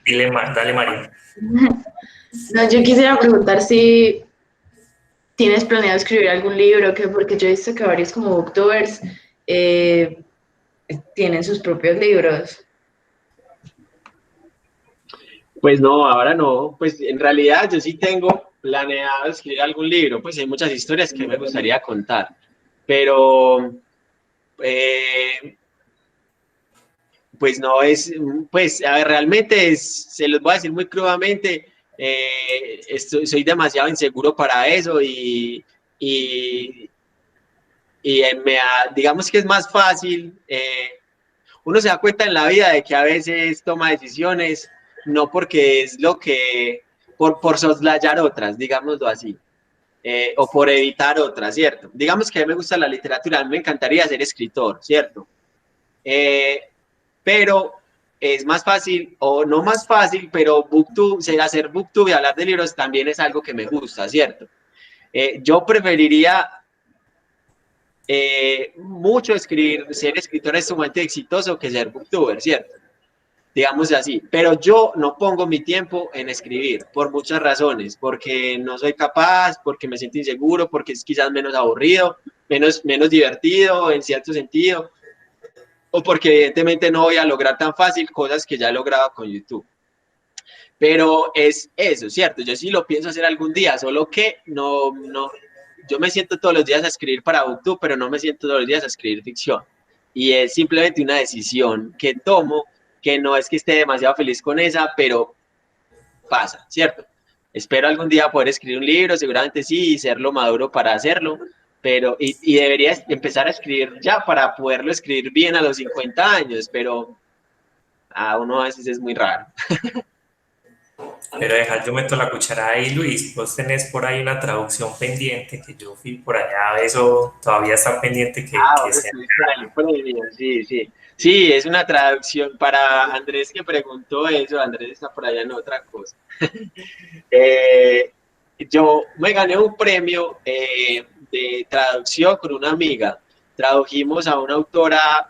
que... Dale, María. No, yo quisiera preguntar si tienes planeado escribir algún libro, porque yo he visto que varios como booktubers tienen sus propios libros. Pues no, ahora no. Pues en realidad yo sí tengo planeado escribir algún libro. Pues hay muchas historias que me gustaría contar. Pero, pues no es, pues a ver, realmente se los voy a decir muy crudamente, soy demasiado inseguro para eso digamos que es más fácil, uno se da cuenta en la vida de que a veces toma decisiones no porque es lo que, por soslayar otras, digámoslo así, o por evitar otras, ¿cierto? Digamos que a mí me gusta la literatura, a mí me encantaría ser escritor, ¿cierto? Pero es más fácil, o no más fácil, pero hacer booktube y hablar de libros también es algo que me gusta, ¿cierto? Yo preferiría mucho ser escritor sumamente exitoso que ser booktuber, ¿cierto? Digamos así, pero yo no pongo mi tiempo en escribir por muchas razones, porque no soy capaz, porque me siento inseguro, porque es quizás menos aburrido, menos divertido en cierto sentido, o porque evidentemente no voy a lograr tan fácil cosas que ya he logrado con YouTube. Pero es eso, ¿cierto? Yo sí lo pienso hacer algún día, solo que no, yo me siento todos los días a escribir para YouTube, pero no me siento todos los días a escribir ficción. Y es simplemente una decisión que tomo, que no es que esté demasiado feliz con esa, pero pasa, ¿cierto? Espero algún día poder escribir un libro, seguramente sí, y serlo maduro para hacerlo, pero, y debería empezar a escribir ya para poderlo escribir bien a los 50 años, pero a uno a veces es muy raro. Pero deja, yo meto la cuchara ahí, Luis. Vos tenés por ahí una traducción pendiente, que yo fui por allá, eso todavía está pendiente que sea. Sí, es una traducción para Andrés que preguntó eso. Andrés está por allá en otra cosa. Yo me gané un premio de traducción con una amiga. Tradujimos a una autora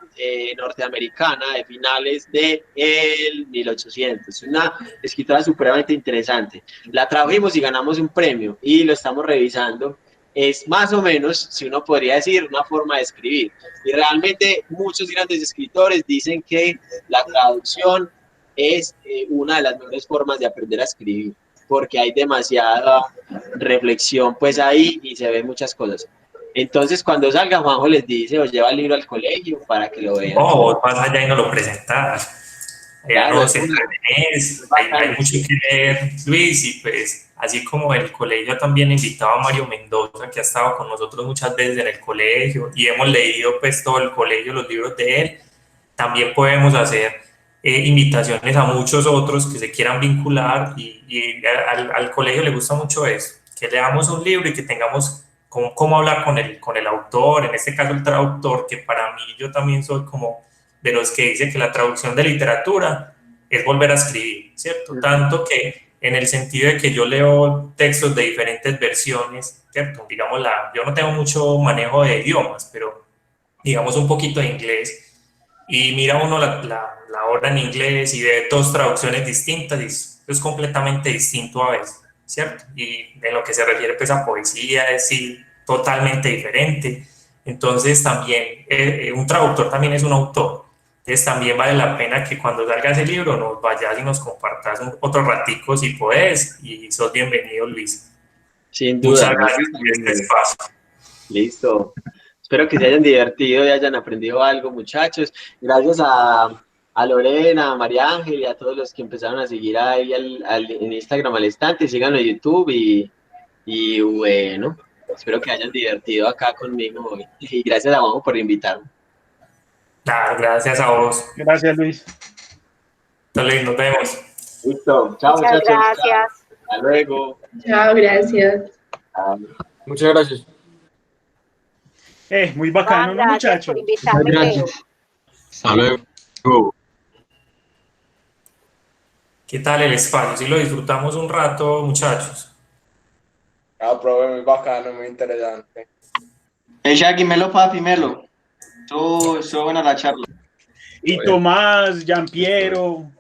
norteamericana de finales del 1800, una escritora supremamente interesante. La tradujimos y ganamos un premio y lo estamos revisando. Es más o menos, si uno podría decir, una forma de escribir. Y realmente muchos grandes escritores dicen que la traducción es una de las mejores formas de aprender a escribir, porque hay demasiada reflexión pues ahí y se ven muchas cosas. Entonces, cuando salga, Juanjo les dice, o lleva el libro al colegio para que lo vean. Vos vas allá y no lo presentás. Claro, hay mucho que leer, Luis, y pues, así como el colegio también invitaba a Mario Mendoza, que ha estado con nosotros muchas veces en el colegio, y hemos leído pues todo el colegio, los libros de él, también podemos hacer invitaciones a muchos otros que se quieran vincular y al colegio le gusta mucho eso, que leamos un libro y que tengamos cómo hablar con el autor, en este caso el traductor, que para mí yo también soy como de los que dice que la traducción de literatura es volver a escribir, ¿cierto? Tanto que en el sentido de que yo leo textos de diferentes versiones, ¿cierto? Digamos, yo no tengo mucho manejo de idiomas, pero digamos un poquito de inglés, y mira uno la obra en inglés y ve dos traducciones distintas, y es completamente distinto a veces, ¿cierto? Y en lo que se refiere pues a poesía es sí, totalmente diferente. Entonces también un traductor también es un autor. Entonces también vale la pena que cuando salga ese libro nos vayas y nos compartas otro ratico si podés, y sos bienvenido, Luis. Sin duda. Muchas gracias por este espacio. Listo. Espero que se hayan divertido y hayan aprendido algo, muchachos. Gracias a Lorena, a María Ángel y a todos los que empezaron a seguir ahí en Instagram al instante. Síganlo en YouTube y bueno, espero que hayan divertido acá conmigo hoy. Y gracias a Juanjo por invitarme. Claro, gracias a vos. Gracias, Luis. Hasta luego, nos vemos. Listo. Chao, Muchas muchachos. gracias. Chao. Hasta luego. Chao, gracias. Muchas gracias. Muy bacano, ¿no, Gracias muchachos? por invitarme, Leo. Hasta luego. ¿Qué tal el espacio? ¿Sí lo disfrutamos un rato, muchachos? Probé, muy bacano, muy interesante. Shaggy, melo, papi, melo. Estuvo buena la charla. Y Tomás, Giampiero,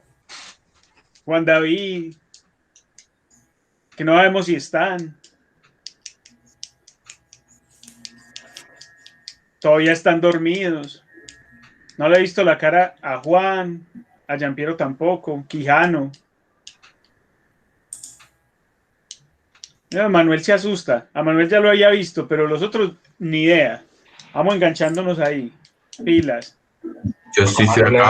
Juan David, que no sabemos si están. Todavía están dormidos. No le he visto la cara a Juan, a Giampiero tampoco, Quijano. Manuel se asusta. A Manuel ya lo había visto, pero los otros ni idea. Vamos enganchándonos ahí. Pilas. Yo estoy cerca.